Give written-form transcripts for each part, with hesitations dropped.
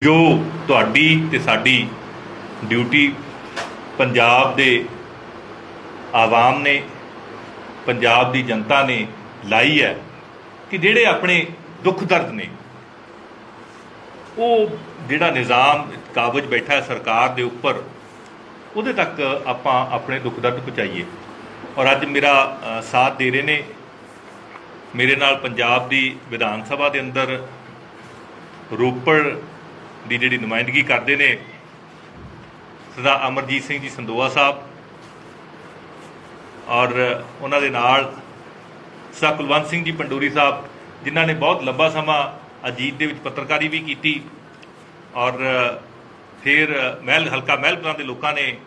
ਜੋ ਤੁਹਾਡੀ ਤੇ ਸਾਡੀ ਡਿਊਟੀ ਪੰਜਾਬ ਦੇ ਆਵਾਮ ਨੇ, ਪੰਜਾਬ ਦੀ ਜਨਤਾ ਨੇ ਲਾਈ ਹੈ ਕਿ ਜਿਹੜੇ ਆਪਣੇ ਦੁੱਖ ਦਰਦ ਨੇ, ਉਹ ਜਿਹੜਾ ਨਿਜ਼ਾਮ ਕਾਬਜ ਬੈਠਾ ਹੈ ਸਰਕਾਰ ਦੇ ਉੱਪਰ, ਉਹਦੇ ਤੱਕ ਆਪਾਂ ਆਪਣੇ ਦੁੱਖ ਦਰਦ ਪਹੁੰਚਾਈਏ। ਔਰ ਅੱਜ ਮੇਰਾ ਸਾਥ ਦੇ ਰਹੇ ਨੇ, ਮੇਰੇ ਨਾਲ ਪੰਜਾਬ ਦੀ ਵਿਧਾਨ ਸਭਾ ਦੇ ਅੰਦਰ ਰੋਪੜ ਦੀ ਜਿਹੜੀ ਨੁਮਾਇੰਦਗੀ ਕਰਦੇ ਨੇ ਸਰਦਾਰ ਅਮਰਜੀਤ ਸਿੰਘ ਜੀ ਸੰਦੋਆ ਸਾਹਿਬ, ਔਰ ਉਹਨਾਂ ਦੇ ਨਾਲ ਸਰਦਾਰ ਕੁਲਵੰਤ ਸਿੰਘ ਜੀ ਪੰਡੋਰੀ ਸਾਹਿਬ, ਜਿਨ੍ਹਾਂ ਨੇ ਬਹੁਤ ਲੰਬਾ ਸਮਾਂ ਅਜੀਤ ਦੇ ਵਿੱਚ ਪੱਤਰਕਾਰੀ ਵੀ ਕੀਤੀ, ਔਰ ਫਿਰ ਹਲਕਾ ਮਹਿਲਪੁਰਾ ਦੇ ਲੋਕਾਂ ਨੇ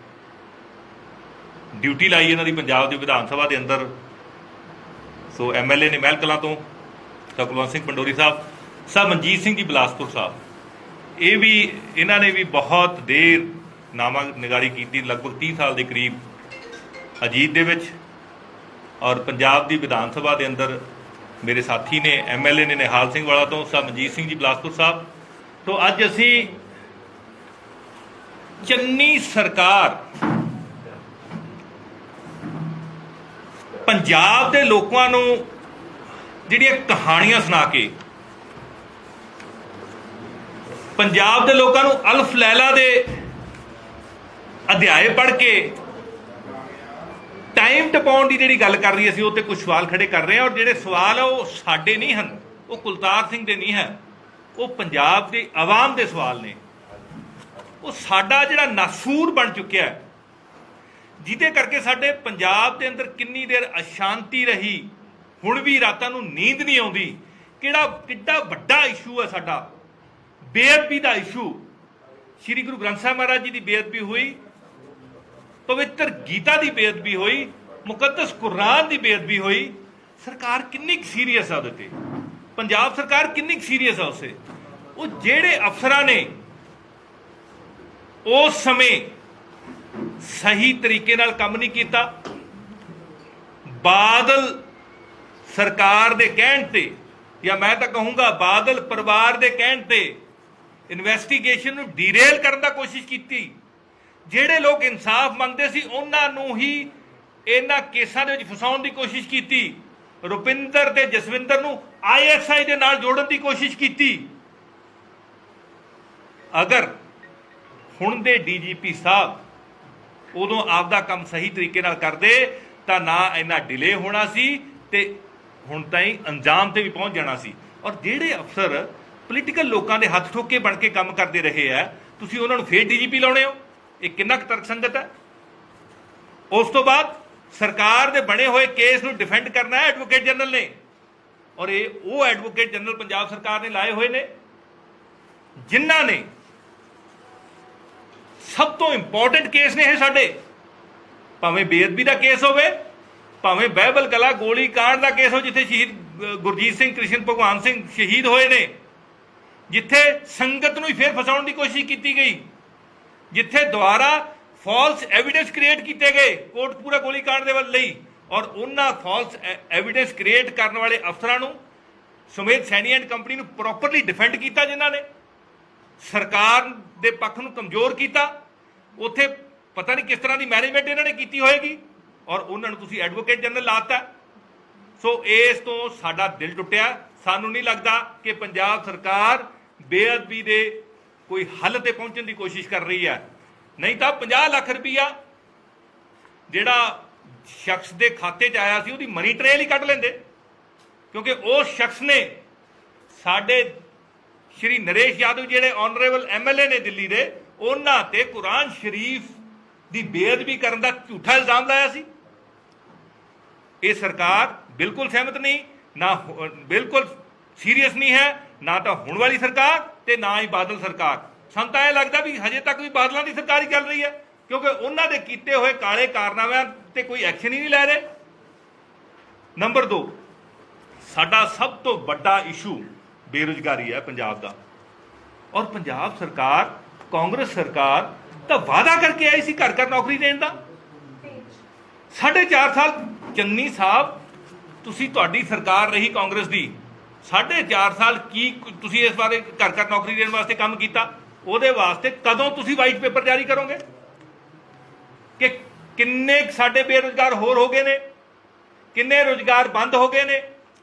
ਡਿਊਟੀ ਲਾਈ ਇਹਨਾਂ ਦੀ ਪੰਜਾਬ ਦੀ ਵਿਧਾਨ ਸਭਾ ਦੇ ਅੰਦਰ। ਸੋ MLA ਨੇ ਮਹਿਲ ਕਲਾਂ ਤੋਂ ਸਰਦਾਰ ਕੁਲਵੰਤ ਸਿੰਘ ਪੰਡੋਰੀ ਸਾਹਿਬ, ਸਰਦਾਰ ਮਨਜੀਤ ਸਿੰਘ ਜੀ ਬਿਲਾਸਪੁਰ ਸਾਹਿਬ, ਇਹਨਾਂ ਨੇ ਵੀ ਬਹੁਤ ਦੇਰ ਨਾਮਾ ਨਿਗਾਰੀ ਕੀਤੀ, ਲਗਭਗ 30 ਸਾਲ ਦੇ ਕਰੀਬ ਅਜੀਤ ਦੇ ਵਿੱਚ। ਔਰ ਪੰਜਾਬ ਦੀ ਵਿਧਾਨ ਸਭਾ ਦੇ ਅੰਦਰ ਮੇਰੇ ਸਾਥੀ ਨੇ MLA ਨੇ ਨਿਹਾਲ ਸਿੰਘ ਵਾਲਾ ਤੋਂ ਸਰਦਾਰ ਮਨਜੀਤ ਸਿੰਘ ਜੀ ਬਿਲਾਸਪੁਰ ਸਾਹਿਬ ਤੋਂ। ਅੱਜ ਅਸੀਂ ਚੰਨੀ ਸਰਕਾਰ ਪੰਜਾਬ ਦੇ ਲੋਕਾਂ ਨੂੰ ਜਿਹੜੀਆਂ ਕਹਾਣੀਆਂ ਸੁਣਾ ਕੇ, ਪੰਜਾਬ ਦੇ ਲੋਕਾਂ ਨੂੰ ਅਲਫ ਲੈਲਾ ਦੇ ਅਧਿਆਏ ਪੜ੍ਹ ਕੇ ਟਾਈਮ ਟਪਾਉਣ ਦੀ ਜਿਹੜੀ ਗੱਲ ਕਰ ਰਹੀ ਅਸੀਂ ਉਹ ਤੇ ਕੁਝ ਸਵਾਲ ਖੜੇ ਕਰ ਰਹੇ ਹਾਂ। ਔਰ ਜਿਹੜੇ ਸਵਾਲ ਆ ਉਹ ਸਾਡੇ ਨਹੀਂ ਹਨ, ਉਹ ਕੁਲਤਾਰ ਸਿੰਘ ਦੇ ਨਹੀਂ ਹੈ, ਉਹ ਪੰਜਾਬ ਦੀ ਆਵਾਮ ਦੇ ਸਵਾਲ ਨੇ। ਉਹ ਸਾਡਾ ਜਿਹੜਾ ਨਾਸੂਰ ਬਣ ਚੁੱਕਿਆ ਹੈ, ਜਿਹਦੇ ਕਰਕੇ ਸਾਡੇ ਪੰਜਾਬ ਦੇ ਅੰਦਰ ਕਿੰਨੀ ਦੇਰ ਅਸ਼ਾਂਤੀ ਰਹੀ, ਹੁਣ ਵੀ ਰਾਤਾਂ ਨੂੰ ਨੀਂਦ ਨਹੀਂ ਆਉਂਦੀ। ਕਿੱਡਾ ਵੱਡਾ ਇਸ਼ੂ ਹੈ ਸਾਡਾ, ਬੇਅਦਬੀ ਦਾ ਇਸ਼ੂ। ਸ਼੍ਰੀ ਗੁਰੂ ਗ੍ਰੰਥ ਸਾਹਿਬ ਮਹਾਰਾਜ ਜੀ ਦੀ ਬੇਅਦਬੀ ਹੋਈ, ਪਵਿੱਤਰ ਗੀਤਾ ਦੀ ਬੇਅਦਬੀ ਹੋਈ, ਮੁਕੱਦਸ ਕੁਰਾਨ ਦੀ ਬੇਅਦਬੀ ਹੋਈ। ਸਰਕਾਰ ਕਿੰਨੀ ਕੁ ਸੀਰੀਅਸ ਹੈ ਉਹਦੇ ਤੇ, ਪੰਜਾਬ ਸਰਕਾਰ ਕਿੰਨੀ ਕੁ ਸੀਰੀਅਸ ਹੈ ਉਸੇ। ਉਹ ਜਿਹੜੇ ਅਫਸਰਾਂ ਨੇ ਉਸ ਸਮੇਂ ਸਹੀ ਤਰੀਕੇ ਨਾਲ ਕੰਮ ਨਹੀਂ ਕੀਤਾ, ਬਾਦਲ ਸਰਕਾਰ ਦੇ ਕਹਿਣ ਤੇ, ਜਾਂ ਮੈਂ ਤਾਂ ਕਹੂੰਗਾ ਬਾਦਲ ਪਰਿਵਾਰ ਦੇ ਕਹਿਣ ਤੇ ਇਨਵੈਸਟੀਗੇਸ਼ਨ ਨੂੰ ਡੀਰੇਲ ਕਰਨ ਦਾ ਕੋਸ਼ਿਸ਼ ਕੀਤੀ। ਜਿਹੜੇ ਲੋਕ ਇਨਸਾਫ ਮੰਗਦੇ ਸੀ ਉਹਨਾਂ ਨੂੰ ਹੀ ਇਹਨਾਂ ਕੇਸਾਂ ਦੇ ਵਿੱਚ ਫਸਾਉਣ ਦੀ ਕੋਸ਼ਿਸ਼ ਕੀਤੀ। ਰੁਪਿੰਦਰ ਤੇ ਜਸਵਿੰਦਰ ਨੂੰ ISI ਦੇ ਨਾਲ ਜੋੜਨ ਦੀ ਕੋਸ਼ਿਸ਼ ਕੀਤੀ। ਅਗਰ ਹੁਣ ਦੇ DGP ਸਾਹਿਬ ਉਦੋਂ ਆਪਦਾ ਕੰਮ ਸਹੀ ਤਰੀਕੇ ਨਾਲ ਕਰਦੇ ਤਾਂ ਨਾ ਇੰਨਾ ਡਿਲੇ ਹੋਣਾ ਸੀ ਤੇ ਹੁਣ ਤਾਈਂ ਅੰਜਾਮ ਤੇ ਵੀ ਪਹੁੰਚ ਜਾਣਾ ਸੀ। ਔਰ ਜਿਹੜੇ ਅਫਸਰ ਪੋਲੀਟੀਕਲ ਲੋਕਾਂ ਦੇ ਹੱਥ ਠੋਕੇ ਬਣ ਕੇ ਕੰਮ ਕਰਦੇ ਰਹੇ ਆ, ਤੁਸੀਂ ਉਹਨਾਂ ਨੂੰ ਫੇਰ DGP ਲਾਉਣੇ ਹੋ, ਇਹ ਕਿੰਨਾ ਕੁ ਤਰਕਸੰਗਤ ਹੈ। ਉਸ ਤੋਂ ਬਾਅਦ ਸਰਕਾਰ ਦੇ ਬਣੇ ਹੋਏ ਕੇਸ ਨੂੰ ਡਿਫੈਂਡ ਕਰਨਾ ਹੈ ਐਡਵੋਕੇਟ ਜਨਰਲ ਨੇ, ਔਰ ਇਹ ਉਹ ਐਡਵੋਕੇਟ ਜਨਰਲ ਪੰਜਾਬ ਸਰਕਾਰ ਨੇ ਲਾਏ ਹੋਏ ਨੇ ਜਿਨ੍ਹਾਂ ਨੇ ਸਭ ਤੋਂ ਇੰਪੋਰਟੈਂਟ ਕੇਸ ਨੇ ਇਹ ਸਾਡੇ, ਭਾਵੇਂ ਬੇਅਦਬੀ ਦਾ ਕੇਸ ਹੋਵੇ, ਭਾਵੇਂ ਬਹਿਬਲ ਕਲਾ ਗੋਲੀ ਕਾਂਡ ਦਾ ਕੇਸ ਹੋ, ਜਿੱਥੇ ਸ਼ਹੀਦ ਗੁਰਜੀਤ ਸਿੰਘ ਕ੍ਰਿਸ਼ਨ ਭਗਵਾਨ ਸਿੰਘ ਸ਼ਹੀਦ ਹੋਏ ਨੇ, ਜਿੱਥੇ ਸੰਗਤ ਨੂੰ ਹੀ ਫੇਰ ਫਸਾਉਣ ਦੀ ਕੋਸ਼ਿਸ਼ ਕੀਤੀ ਗਈ, ਜਿੱਥੇ ਦੁਆਰਾ ਫਾਲਸ ਐਵੀਡੈਂਸ ਕ੍ਰੀਏਟ ਕੀਤੇ ਗਏ ਕੋਟਕਪੂਰਾ ਗੋਲੀ ਕਾਂਡ ਦੇ ਵੱਲ ਲਈ। ਔਰ ਉਹਨਾਂ ਫਾਲਸ ਐਵੀਡੈਂਸ ਕ੍ਰੀਏਟ ਕਰਨ ਵਾਲੇ ਅਫਸਰਾਂ ਨੂੰ, ਸੁਮੇਧ ਸੈਣੀ ਐਂਡ ਕੰਪਨੀ ਨੂੰ ਪ੍ਰੋਪਰਲੀ ਡਿਫੈਂਡ ਕੀਤਾ, ਜਿਨ੍ਹਾਂ ਨੇ ਸਰਕਾਰ ਦੇ ਪੱਖ ਨੂੰ ਕਮਜ਼ੋਰ ਕੀਤਾ। ਉੱਥੇ ਪਤਾ ਨਹੀਂ ਕਿਸ ਤਰ੍ਹਾਂ ਦੀ ਮੈਨੇਜਮੈਂਟ ਇਹਨਾਂ ਨੇ ਕੀਤੀ ਹੋਏਗੀ, ਔਰ ਉਹਨਾਂ ਨੂੰ ਤੁਸੀਂ ਐਡਵੋਕੇਟ ਜਨਰਲ ਲਾਤਾ। ਸੋ ਇਸ ਤੋਂ ਸਾਡਾ ਦਿਲ ਟੁੱਟਿਆ। ਸਾਨੂੰ ਨਹੀਂ ਲੱਗਦਾ ਕਿ ਪੰਜਾਬ ਸਰਕਾਰ ਬੇਅਦਬੀ ਦੇ ਕੋਈ ਹੱਲ ਤੇ ਪਹੁੰਚਣ ਦੀ ਕੋਸ਼ਿਸ਼ ਕਰ ਰਹੀ ਹੈ। ਨਹੀਂ ਤਾਂ 50 ਲੱਖ ਰੁਪਈਆ ਜਿਹੜਾ ਸ਼ਖਸ ਦੇ ਖਾਤੇ 'ਚ ਆਇਆ ਸੀ ਉਹਦੀ ਮਨੀ ਟ੍ਰੇਲ ਹੀ ਕੱਢ ਲੈਂਦੇ, ਕਿਉਂਕਿ ਉਸ ਸ਼ਖਸ ਨੇ ਸਾਡੇ ਸ਼੍ਰੀ ਨਰੇਸ਼ ਯਾਦਵ ਜਿਹੜੇ ਆਨਰੇਬਲ MLA ਨੇ ਦਿੱਲੀ ਦੇ, ਉਹਨਾਂ ਤੇ ਕੁਰਾਨ ਸ਼ਰੀਫ ਦੀ ਬੇਅਦਬੀ ਕਰਨ ਦਾ ਝੂਠਾ ਇਲਜ਼ਾਮ ਲਾਇਆ ਸੀ। ਇਹ ਸਰਕਾਰ ਬਿਲਕੁਲ ਸਹਿਮਤ ਨਹੀਂ, ਨਾ ਬਿਲਕੁਲ ਸੀਰੀਅਸ ਨਹੀਂ ਹੈ, ਨਾ ਤਾਂ ਹੁਣ ਵਾਲੀ ਸਰਕਾਰ ਤੇ ਨਾ ਹੀ ਬਾਦਲ ਸਰਕਾਰ। ਸਾਨੂੰ ਤਾਂ ਇਹ ਲੱਗਦਾ ਵੀ ਹਜੇ ਤੱਕ ਵੀ ਬਾਦਲਾਂ ਦੀ ਸਰਕਾਰ ਹੀ ਚੱਲ ਰਹੀ ਹੈ, ਕਿਉਂਕਿ ਉਹਨਾਂ ਦੇ ਕੀਤੇ ਹੋਏ ਕਾਲੇ ਕਾਰਨਾਮਿਆਂ ਤੇ ਕੋਈ ਐਕਸ਼ਨ ਹੀ ਨਹੀਂ ਲੈ ਰਹੇ। ਨੰਬਰ 2, ਸਾਡਾ ਸਭ ਤੋਂ ਵੱਡਾ ਇਸ਼ੂ ਬੇਰੁਜ਼ਗਾਰੀ ਹੈ ਪੰਜਾਬ ਦਾ। ਔਰ ਪੰਜਾਬ ਸਰਕਾਰ, ਕਾਂਗਰਸ ਸਰਕਾਰ ਤਾਂ ਵਾਅਦਾ ਕਰਕੇ ਆਈ ਸੀ ਘਰ ਘਰ ਨੌਕਰੀ ਦੇਣ ਦਾ। 4.5 ਸਾਲ ਚੰਨੀ ਸਾਹਿਬ, ਤੁਸੀਂ ਤੁਹਾਡੀ ਸਰਕਾਰ ਰਹੀ ਕਾਂਗਰਸ ਦੀ, 4.5 ਸਾਲ ਕੀ ਤੁਸੀਂ ਇਸ ਬਾਰੇ ਘਰ ਘਰ ਨੌਕਰੀ ਦੇਣ ਵਾਸਤੇ ਕੰਮ ਕੀਤਾ? ਉਹਦੇ ਵਾਸਤੇ ਕਦੋਂ ਤੁਸੀਂ ਵਾਈਟ ਪੇਪਰ ਜਾਰੀ ਕਰੋਗੇ ਕਿ ਕਿੰਨੇ ਸਾਡੇ ਬੇਰੁਜ਼ਗਾਰ ਹੋਰ ਹੋ ਗਏ ਨੇ, ਕਿੰਨੇ ਰੁਜ਼ਗਾਰ ਬੰਦ ਹੋ ਗਏ ਨੇ?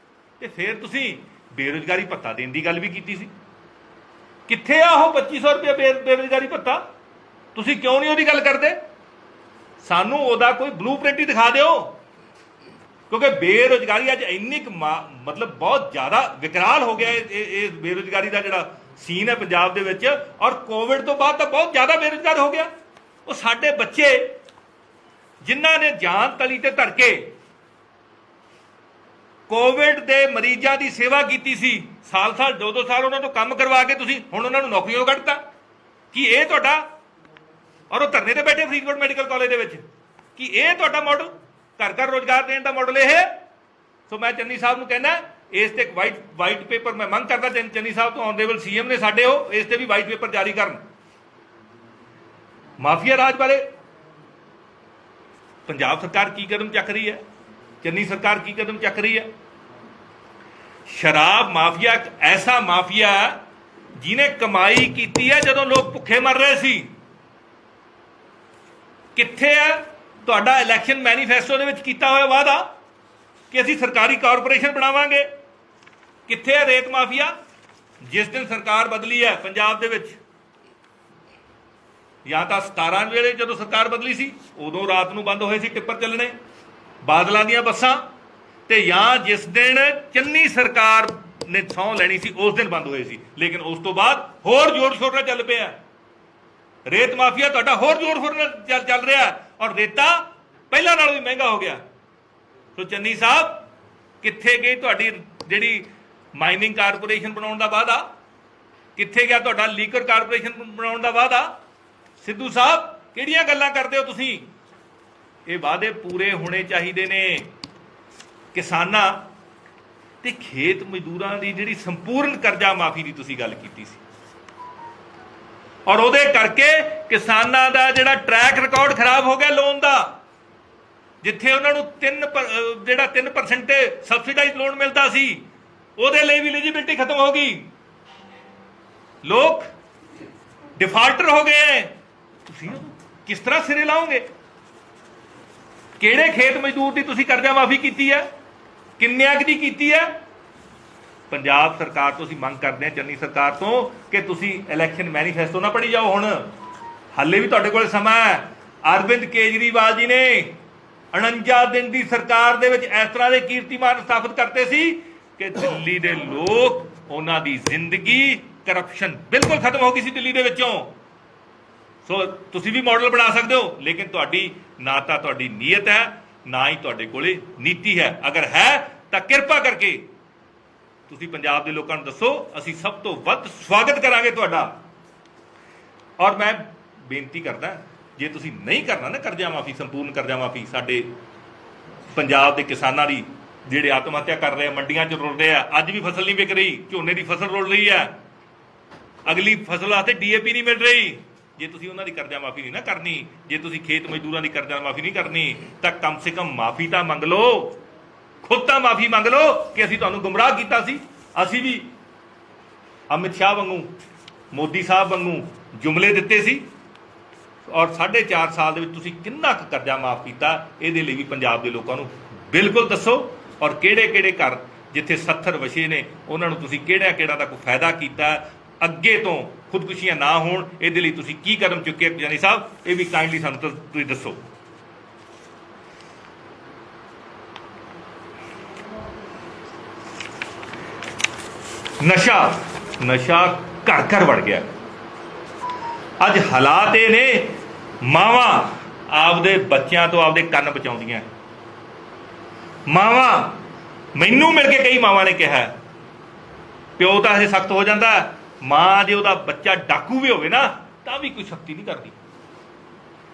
ਤੇ ਫਿਰ ਤੁਸੀਂ ਬੇਰੁਜ਼ਗਾਰੀ ਭੱਤਾ ਦੇਣ ਦੀ ਗੱਲ ਵੀ ਕੀਤੀ ਸੀ। ਕਿੱਥੇ ਆ ਉਹ 2500 ਰੁਪਏ ਬੇਰੁਜ਼ਗਾਰੀ ਭੱਤਾ? ਤੁਸੀਂ ਕਿਉਂ ਨਹੀਂ ਉਹਦੀ ਗੱਲ ਕਰਦੇ? ਸਾਨੂੰ ਉਹਦਾ ਕੋਈ ਬਲੂਪ੍ਰਿੰਟ ਹੀ ਦਿਖਾ ਦਿਓ, ਕਿਉਂਕਿ ਬੇਰੁਜ਼ਗਾਰੀ ਅੱਜ ਇੰਨੀ ਮਤਲਬ ਬਹੁਤ ਜ਼ਿਆਦਾ ਵਿਕਰਾਲ ਹੋ ਗਿਆ ਇਹ ਬੇਰੁਜ਼ਗਾਰੀ ਦਾ ਜਿਹੜਾ ਸੀਨ ਹੈ ਪੰਜਾਬ ਦੇ ਵਿੱਚ। ਔਰ ਕੋਵਿਡ ਤੋਂ ਬਾਅਦ ਤਾਂ ਬਹੁਤ ਜ਼ਿਆਦਾ ਬੇਰੁਜ਼ਗਾਰ ਹੋ ਗਿਆ। ਉਹ ਸਾਡੇ ਬੱਚੇ ਜਿਨ੍ਹਾਂ ਨੇ ਜਾਨ ਤਲੀ ਤੇ ਧਰ ਕੇ ਕੋਵਿਡ ਦੇ ਮਰੀਜ਼ਾਂ ਦੀ ਸੇਵਾ ਕੀਤੀ ਸੀ, ਸਾਲ 2-2 ਸਾਲ ਉਹਨਾਂ ਤੋਂ ਕੰਮ ਕਰਵਾ ਕੇ ਤੁਸੀਂ ਹੁਣ ਉਹਨਾਂ ਨੂੰ ਨੌਕਰੀਆਂ ਕੱਢਤਾ। ਕੀ ਇਹ ਤੁਹਾਡਾ, ਔਰ ਉਹ ਧਰਨੇ ਤੇ ਬੈਠੇ ਫਰੀਦਕੋਟ ਮੈਡੀਕਲ ਕਾਲਜ ਦੇ ਵਿੱਚ, ਕੀ ਇਹ ਤੁਹਾਡਾ ਮਾਡਲ ਘਰ ਘਰ ਰੋਜ਼ਗਾਰ ਦੇਣ ਦਾ ਮਾਡਲ ਇਹ? ਸੋ ਮੈਂ ਚੰਨੀ ਸਾਹਿਬ ਨੂੰ ਕਹਿੰਦਾ ਇਸ ਤੇ ਵਾਈਟ ਪੇਪਰ ਮੈਂ ਮੰਗ ਕਰਦਾ ਚੰਨੀ ਸਾਹਿਬ ਤੋਂ, ਆਨਰੇਬਲ ਸੀਐਮ ਨੇ ਸਾਡੇ, ਉਹ ਇਸ ਤੇ ਵੀ ਵਾਈਟ ਪੇਪਰ ਜਾਰੀ ਕਰਨ। ਮਾਫੀਆ ਰਾਜ ਬਾਰੇ ਪੰਜਾਬ ਸਰਕਾਰ ਕੀ ਕਦਮ ਚੱਕ ਰਹੀ ਹੈ, ਚੰਨੀ ਸਰਕਾਰ ਕੀ ਕਦਮ ਚੱਕ ਰਹੀ ਹੈ? ਸ਼ਰਾਬ ਮਾਫੀਆ ਇੱਕ ਐਸਾ ਮਾਫੀਆ ਜਿਹਨੇ ਕਮਾਈ ਕੀਤੀ ਹੈ ਜਦੋਂ ਲੋਕ ਭੁੱਖੇ ਮਰ ਰਹੇ ਸੀ। ਕਿੱਥੇ ਹੈ ਤੁਹਾਡਾ ਇਲੈਕਸ਼ਨ ਮੈਨੀਫੈਸਟੋ ਦੇ ਵਿੱਚ ਕੀਤਾ ਹੋਇਆ ਵਾਅਦਾ ਕਿ ਅਸੀਂ ਸਰਕਾਰੀ ਕਾਰਪੋਰੇਸ਼ਨ ਬਣਾਵਾਂਗੇ? ਕਿੱਥੇ ਹੈ ਰੇਤ ਮਾਫੀਆ? ਜਿਸ ਦਿਨ ਸਰਕਾਰ ਬਦਲੀ ਹੈ ਪੰਜਾਬ ਦੇ ਵਿੱਚ, ਜਾਂ ਤਾਂ 17 ਵੇਲੇ ਜਦੋਂ ਸਰਕਾਰ ਬਦਲੀ ਸੀ ਉਦੋਂ ਰਾਤ ਨੂੰ ਬੰਦ ਹੋਏ ਸੀ ਟਿੱਪਰ ਚੱਲਣੇ ਬਾਦਲਾਂ ਦੀਆਂ ਬੱਸਾਂ, ਤੇ ਜਾਂ ਜਿਸ ਦਿਨ ਚੰਨੀ ਸਰਕਾਰ ਨੇ ਸਹੁੰ ਲੈਣੀ ਸੀ ਉਸ ਦਿਨ ਬੰਦ ਹੋਏ ਸੀ। ਲੇਕਿਨ ਉਸ ਤੋਂ ਬਾਅਦ ਹੋਰ ਜ਼ੋਰ ਸ਼ੋਰ ਨਾਲ ਚੱਲ ਪਿਆ ਰੇਤ ਮਾਫੀਆ, ਤੁਹਾਡਾ ਹੋਰ ਜ਼ੋਰ ਸ਼ੋਰ ਨਾਲ ਚੱਲ ਰਿਹਾ, ਔਰ ਰੇਤਾ ਪਹਿਲਾਂ ਨਾਲੋਂ ਵੀ ਮਹਿੰਗਾ ਹੋ ਗਿਆ। ਸੋ ਚੰਨੀ ਸਾਹਿਬ, ਕਿੱਥੇ ਗਈ ਤੁਹਾਡੀ ਜਿਹੜੀ ਮਾਈਨਿੰਗ ਕਾਰਪੋਰੇਸ਼ਨ ਬਣਾਉਣ ਦਾ ਵਾਅਦਾ? ਕਿੱਥੇ ਗਿਆ ਤੁਹਾਡਾ ਲੀਕਰ ਕਾਰਪੋਰੇਸ਼ਨ ਬਣਾਉਣ ਦਾ ਵਾਅਦਾ? ਸਿੱਧੂ ਸਾਹਿਬ, ਕਿਹੜੀਆਂ ਗੱਲਾਂ ਕਰਦੇ ਹੋ ਤੁਸੀਂ? ਇਹ ਵਾਅਦੇ ਪੂਰੇ ਹੋਣੇ ਚਾਹੀਦੇ ਨੇ। ਕਿਸਾਨਾਂ ਤੇ ਖੇਤ ਮਜ਼ਦੂਰਾਂ ਦੀ ਜਿਹੜੀ ਸੰਪੂਰਨ ਕਰਜ਼ਾ ਮਾਫੀ ਦੀ ਤੁਸੀਂ ਗੱਲ ਕੀਤੀ ਸੀ, ਔਰ ਉਹਦੇ ਕਰਕੇ ਕਿਸਾਨਾਂ ਦਾ ਜਿਹੜਾ ਟਰੈਕ ਰਿਕਾਰਡ ਖਰਾਬ ਹੋ ਗਿਆ ਲੋਨ ਦਾ। ਜਿੱਥੇ ਉਹਨਾਂ ਨੂੰ 3% ਸਬਸਿਡਾਈਜ਼ ਲੋਨ ਮਿਲਦਾ ਸੀ, ਉਹਦੇ ਲਈ ਵੀ ਐਲੀਜੀਬਿਲਟੀ ਖਤਮ ਹੋ ਗਈ। ਲੋਕ ਡਿਫਾਲਟਰ ਹੋ ਗਏ। ਤੁਸੀਂ ਕਿਸ ਤਰ੍ਹਾਂ ਸਿਰੇ ਲਾਓਗੇ? ਕਿਹੜੇ ਖੇਤ ਮਜ਼ਦੂਰ ਦੀ ਤੁਸੀਂ ਕਰਜ਼ਾ ਮਾਫੀ ਕੀਤੀ ਹੈ? ਕਿੰਨਿਆਂ ਕੁ ਦੀ ਕੀਤੀ ਹੈ? ਪੰਜਾਬ ਸਰਕਾਰ ਤੋਂ ਅਸੀਂ ਮੰਗ ਕਰਦੇ ਹਾਂ, ਚੰਨੀ ਸਰਕਾਰ ਤੋਂ, ਕਿ ਤੁਸੀਂ ਇਲੈਕਸ਼ਨ ਮੈਨੀਫੈਸਟੋ ਨਾ ਪੜ੍ਹੀ ਜਾਓ। ਹੁਣ ਹਾਲੇ ਵੀ ਤੁਹਾਡੇ ਕੋਲ ਸਮਾਂ ਹੈ। ਅਰਵਿੰਦ ਕੇਜਰੀਵਾਲ ਜੀ ਨੇ 49 ਦਿਨ ਦੀ ਸਰਕਾਰ ਦੇ ਵਿੱਚ ਇਸ ਤਰ੍ਹਾਂ ਦੇ ਕੀਰਤੀਮਾਨ ਸਥਾਪਿਤ ਕਰਤੇ ਸੀ ਕਿ ਦਿੱਲੀ ਦੇ ਲੋਕ, ਉਹਨਾਂ ਦੀ ਜ਼ਿੰਦਗੀ, ਕਰਪਸ਼ਨ ਬਿਲਕੁਲ ਖਤਮ ਹੋ ਗਈ ਸੀ ਦਿੱਲੀ ਦੇ ਵਿੱਚੋਂ। ਸੋ ਤੁਸੀਂ ਵੀ ਮਾਡਲ ਬਣਾ ਸਕਦੇ ਹੋ, ਲੇਕਿਨ ਤੁਹਾਡੀ ਨਾ ਤਾਂ ਤੁਹਾਡੀ ਨੀਅਤ ਹੈ, ਨਾ ਹੀ ਤੁਹਾਡੇ ਕੋਲੇ ਨੀਤੀ ਹੈ। ਅਗਰ ਹੈ ਤਾਂ ਕਿਰਪਾ ਕਰਕੇ ਤੁਸੀਂ ਪੰਜਾਬ ਦੇ ਲੋਕਾਂ ਨੂੰ ਦੱਸੋ, ਅਸੀਂ ਸਭ ਤੋਂ ਵੱਧ ਸਵਾਗਤ ਕਰਾਂਗੇ ਤੁਹਾਡਾ। ਔਰ ਮੈਂ ਬੇਨਤੀ ਕਰਦਾ, ਜੇ ਤੁਸੀਂ ਨਹੀਂ ਕਰਨਾ ਨਾ ਕਰਜ਼ਾ ਮਾਫੀ, ਸੰਪੂਰਨ ਕਰਜ਼ਾ ਮਾਫੀ, ਸਾਡੇ ਪੰਜਾਬ ਦੇ ਕਿਸਾਨਾਂ ਦੀ ਜਿਹੜੇ ਆਤਮ ਹੱਤਿਆ ਕਰ ਰਹੇ ਆ, ਮੰਡੀਆਂ 'ਚ ਰੁਲ ਰਹੇ ਆ, ਅੱਜ ਵੀ ਫਸਲ ਨਹੀਂ ਵਿਕ ਰਹੀ, ਝੋਨੇ ਦੀ ਫਸਲ ਰੁਲ ਰਹੀ ਹੈ, ਅਗਲੀ ਫਸਲ ਵਾਸਤੇ DAP ਨਹੀਂ ਮਿਲ ਰਹੀ। ਜੇ ਤੁਸੀਂ ਉਹਨਾਂ ਦੀ ਕਰਜ਼ਾ ਮਾਫੀ ਨਹੀਂ ਨਾ ਕਰਨੀ, ਜੇ ਤੁਸੀਂ ਖੇਤ ਮਜ਼ਦੂਰਾਂ ਦੀ ਕਰਜ਼ਾ ਮਾਫੀ ਨਹੀਂ ਕਰਨੀ, ਤਾਂ ਕਮ ਸੇ ਕਮ ਮਾਫੀ ਤਾਂ ਮੰਗ ਲਓ, ਖੁਦ ਤਾਂ ਮਾਫੀ ਮੰਗ ਲਓ ਕਿ ਅਸੀਂ ਤੁਹਾਨੂੰ ਗੁੰਮਰਾਹ ਕੀਤਾ ਸੀ। ਅਸੀਂ ਵੀ ਅਮਿਤ ਸ਼ਾਹ ਵਾਂਗੂ, ਮੋਦੀ ਸਾਹਿਬ ਵਾਂਗੂ ਜੁਮਲੇ ਦਿੱਤੇ ਸੀ, ਔਰ 4.5 ਸਾਲ ਦੇ ਵਿੱਚ ਤੁਸੀਂ ਕਿੰਨਾ ਕੁ ਕਰਜ਼ਾ ਮਾਫ ਕੀਤਾ, ਇਹਦੇ ਲਈ ਵੀ ਪੰਜਾਬ ਦੇ ਲੋਕਾਂ ਨੂੰ ਬਿਲਕੁਲ ਦੱਸੋ। ਔਰ ਕਿਹੜੇ ਘਰ ਜਿੱਥੇ 70 ਵਛੇ ਨੇ, ਉਹਨਾਂ ਨੂੰ ਤੁਸੀਂ ਕਿਹੜਾ ਦਾ ਕੋਈ ਫਾਇਦਾ ਕੀਤਾ। ਅੱਗੇ ਤੋਂ ਖੁਦਕੁਸ਼ੀਆਂ ਨਾ ਹੋਣ, ਇਹਦੇ ਲਈ ਤੁਸੀਂ ਕੀ ਕਦਮ ਚੁੱਕੇ ਜਾਨੀ ਸਾਹਿਬ, ਇਹ ਵੀ ਕਾਈਂਡਲੀ ਸਾਨੂੰ ਤੁਸੀਂ ਦੱਸੋ। ਨਸ਼ਾ ਘਰ ਘਰ ਵੜ ਗਿਆ। ਅੱਜ ਹਾਲਾਤ ਇਹ ਨੇ, ਮਾਵਾਂ ਆਪਦੇ ਬੱਚਿਆਂ ਤੋਂ ਆਪਦੇ ਕੰਨ ਬਚਾਉਂਦੀਆਂ। ਮਾਵਾਂ, ਮੈਨੂੰ ਮਿਲ ਕੇ ਕਈ ਮਾਵਾਂ ਨੇ ਕਿਹਾ, ਪਿਓ ਤਾਂ ਹਜੇ ਸਖਤ ਹੋ ਜਾਂਦਾ, ਮਾਂ ਜੇ ਉਹਦਾ ਬੱਚਾ ਡਾਕੂ ਵੀ ਹੋਵੇ ਨਾ ਤਾਂ ਵੀ ਕੋਈ ਸਖਤੀ ਨਹੀਂ ਕਰਦੀ।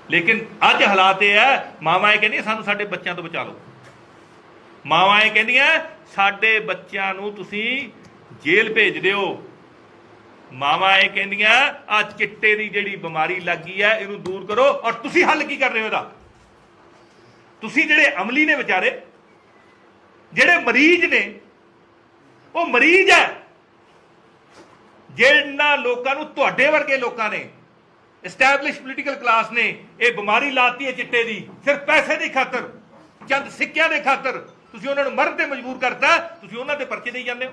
ਲੇਕਿਨ ਅੱਜ ਹਾਲਾਤ ਇਹ ਹੈ, ਮਾਵਾਂ ਇਹ ਕਹਿੰਦੀਆਂ ਸਾਨੂੰ ਸਾਡੇ ਬੱਚਿਆਂ ਤੋਂ ਬਚਾ ਲਓ। ਮਾਵਾਂ ਇਹ ਕਹਿੰਦੀਆਂ ਸਾਡੇ ਬੱਚਿਆਂ ਨੂੰ ਤੁਸੀਂ ਜੇਲ੍ਹ ਭੇਜ ਦਿਓ। ਮਾਵਾਂ ਇਹ ਕਹਿੰਦੀਆਂ ਆ ਚਿੱਟੇ ਦੀ ਜਿਹੜੀ ਬਿਮਾਰੀ ਲੱਗੀ ਹੈ ਇਹਨੂੰ ਦੂਰ ਕਰੋ। ਔਰ ਤੁਸੀਂ ਹੱਲ ਕੀ ਕਰ ਰਹੇ ਹੋ ਇਹਦਾ? ਤੁਸੀਂ ਜਿਹੜੇ ਅਮਲੀ ਨੇ ਵਿਚਾਰੇ, ਜਿਹੜੇ ਮਰੀਜ਼ ਨੇ, ਉਹ ਮਰੀਜ਼ ਹੈ। ਜਿਹਨਾਂ ਲੋਕਾਂ ਨੂੰ ਤੁਹਾਡੇ ਵਰਗੇ ਲੋਕਾਂ ਨੇ, ਐਸਟੈਬਲਿਸ਼ ਪੋਲੀਟੀਕਲ ਕਲਾਸ ਨੇ ਇਹ ਬਿਮਾਰੀ ਲਾਤੀ ਹੈ ਚਿੱਟੇ ਦੀ, ਸਿਰਫ ਪੈਸੇ ਦੀ ਖਾਤਰ, ਚੰਦ ਸਿੱਕਿਆਂ ਦੇ ਖਾਤਰ ਤੁਸੀਂ ਉਹਨਾਂ ਨੂੰ ਮਰਨ ਤੇ ਮਜਬੂਰ ਕਰਤਾ। ਤੁਸੀਂ ਉਹਨਾਂ ਦੇ ਪਰਚੇ ਦੇਈ ਜਾਂਦੇ ਹੋ।